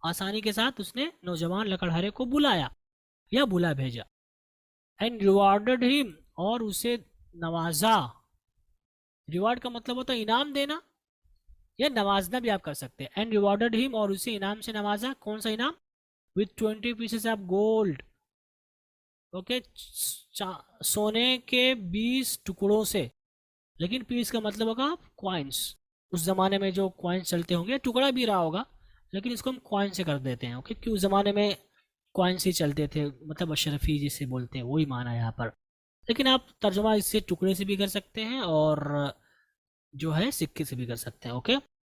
आसानी के साथ, उसने नौजवान लकड़हारे को बुलाया या बुला भेजा। एंड रिवार्डेड हिम, और उसे नवाजा। रिवार्ड का मतलब होता है इनाम देना, या नवाजना भी आप कर सकते हैं। एंड रिवॉर्डेड हिम, और उसे इनाम से नवाजा। कौन सा इनाम? With 20 pieces of gold. Okay, सोने के 20 टुकड़ों से। लेकिन पीस का मतलब होगा कॉइन्स। उस जमाने में जो कॉइन्स चलते होंगे, टुकड़ा भी रहा होगा, लेकिन इसको हम कॉइन से कर देते हैं। ओके, क्योंकि उस जमाने में कॉइन्स ही चलते थे, मतलब अशरफी जिसे बोलते हैं, वही माना यहाँ पर। लेकिन आप तर्जुमा इससे टुकड़े से भी कर सकते हैं और जो है सिक्के से भी कर सकते हैं। Okay,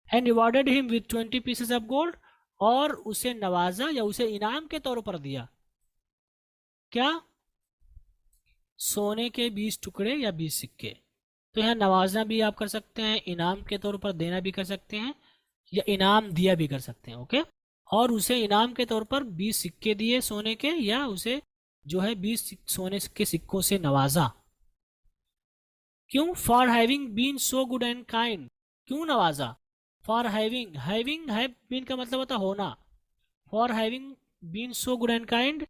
and rewarded him with 20 pieces of gold, और उसे नवाजा या उसे इनाम के तौर पर दिया। क्या? सोने के 20 टुकड़े या 20 सिक्के। तो यहाँ नवाजना भी आप कर सकते हैं, इनाम के तौर पर देना भी कर सकते हैं, या इनाम दिया भी कर सकते हैं। ओके, और उसे इनाम के तौर पर 20 सिक्के दिए सोने के, या उसे जो है 20 सोने के सिक्कों से नवाजा। क्यों? For having been so good and kind. क्यों नवाजा? For having, having have been का मतलब होता होना। For having been so good and kind,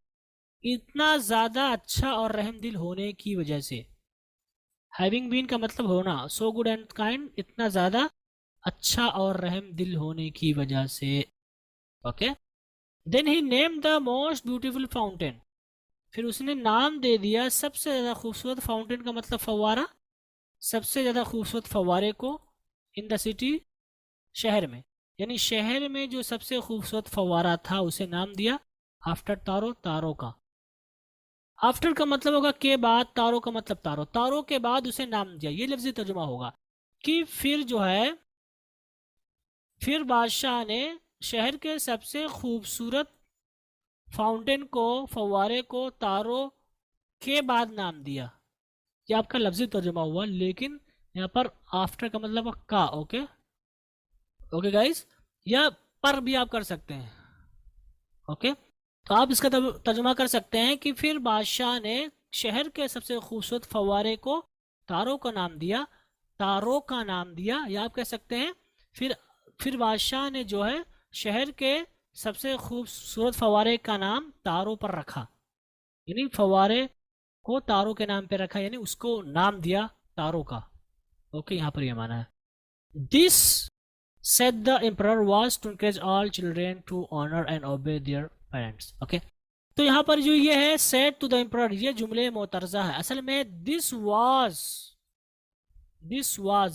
इतना ज़्यादा अच्छा और रहमदिल होने की वजह से। हैविंग बीन का मतलब होना, सो गुड एंड काइंड, इतना ज़्यादा अच्छा और रहमदिल होने की वजह से। Okay, then he name the most beautiful fountain, फिर उसने नाम दे दिया सबसे ज़्यादा खूबसूरत फाउंटेन का मतलब फव्वारा, सबसे ज़्यादा खूबसूरत फव्वारे को, इन द सिटी, शहर में, यानी शहर में जो सबसे खूबसूरत फव्वारा था उसे नाम दिया आफ्टर तारो, तारों का। आफ्टर का मतलब होगा के बाद, तारों का मतलब तारों, तारों के बाद उसे नाम दिया। ये लफ्ज़ी तर्जुमा होगा कि फिर जो है, फिर बादशाह ने शहर के सबसे खूबसूरत फाउंटेन को, फव्वारे को तारों के बाद नाम दिया। ये आपका लफ्ज़ी तर्जुमा हुआ, लेकिन यहाँ पर आफ्टर का मतलब का। ओके ओके गाइस, या पर भी आप कर सकते हैं। ओके, तो आप इसका तर्जुमा कर सकते हैं कि फिर बादशाह ने शहर के सबसे खूबसूरत फव्वारे को तारों का नाम दिया, तारों का नाम दिया, या आप कह सकते हैं फिर बादशाह ने जो है शहर के सबसे खूबसूरत फव्वारे का नाम तारों पर रखा, यानी फव्वारे को तारों के नाम पे रखा, यानी उसको नाम दिया तारों का। ओके, यहाँ पर यह माना है। This said the emperor was to encourage all children to honor and obey their parents. Okay, तो यहाँ पर जो ये है said to the emperor, ये जुमले मोतरजा है। असल में this was,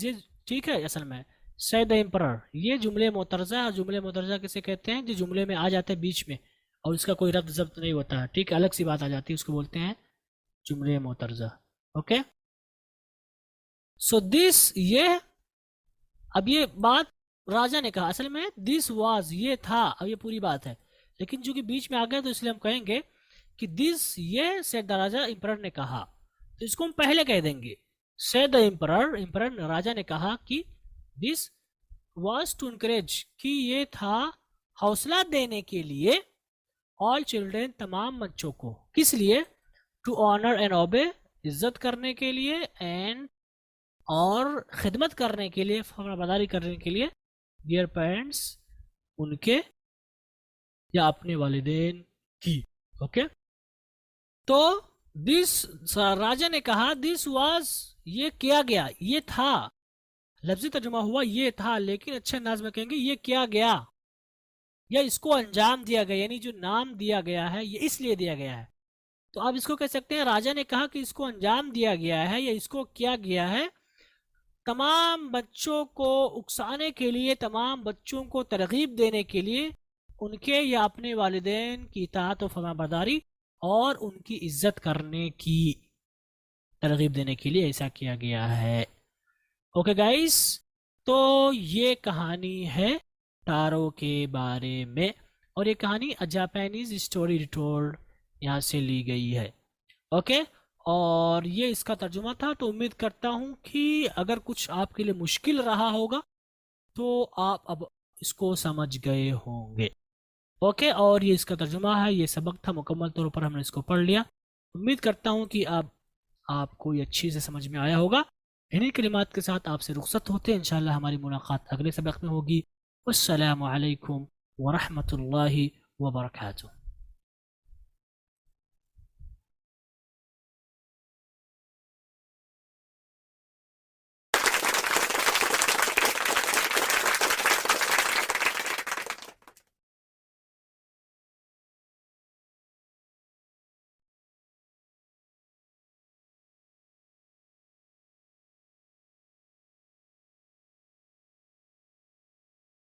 ये ठीक है, असल में said the emperor ये जुमले मोतरजा है। जुमले मोतरजा किसे कहते हैं? जो जुमले में आ जाते हैं बीच में और उसका कोई रब्त ज़ब्त नहीं होता है, ठीक है, अलग सी बात आ जाती है, उसको बोलते हैं जुमले मोतरजा। ओके, सो दिस, ये, अब ये बात राजा ने कहा, असल में दिस वाज, ये था, अब ये पूरी बात है, लेकिन चूंकि बीच में आ गया तो इसलिए हम कहेंगे कि दिस, ये सेड द राजा, एम्परर ने कहा, तो इसको हम पहले कह देंगे सेड द एम्परर, एम्परर राजा ने कहा कि दिस वाज टू इनकरेज, कि ये था हौसला देने के लिए, ऑल चिल्ड्रेन, तमाम बच्चों को, किस लिए? टू ऑनर एंड ओबे, इज्जत करने के लिए, एंड, और खिदमत करने के लिए, फरमाबरदारी करने के लिए, डियर पेरेंट्स, उनके या अपने वालिदैन की। ओके, तो दिस, राजा ने कहा दिस वाज, ये किया गया, ये था, लफ्जी तर्जुमा हुआ ये था, लेकिन अच्छे अंदाज में कहेंगे ये किया गया या इसको अंजाम दिया गया, यानी जो नाम दिया गया है ये इसलिए दिया गया है। तो आप इसको कह सकते हैं राजा ने कहा कि इसको अंजाम दिया गया है या इसको किया गया है तमाम बच्चों को उकसाने के लिए, तमाम बच्चों को तरगीब देने के लिए, उनके या अपने वालिदैन की इताअत और फरमाबरदारी और उनकी इज्जत करने की तरगीब देने के लिए ऐसा किया गया है। ओके गाइस, तो ये कहानी है तारों के बारे में, और ये कहानी अ जापानीज स्टोरी रिटोल्ड यहाँ से ली गई है। ओके, और ये इसका तर्जुमा था। तो उम्मीद करता हूँ कि अगर कुछ आपके लिए मुश्किल रहा होगा तो आप अब इसको समझ गए होंगे। ओके, और ये इसका तर्जुमा है, ये सबक था, मुकम्मल तौर पर हमने इसको पढ़ लिया। उम्मीद करता हूँ कि आपको ये अच्छी से समझ में आया होगा। इन्हीं कलिमात के साथ आपसे रुखसत होते हैं, इंशाल्लाह हमारी मुलाकात अगले सबक में होगी। अस्सलामु अलैकुम व रहमतुल्लाहि व बरकातुहू।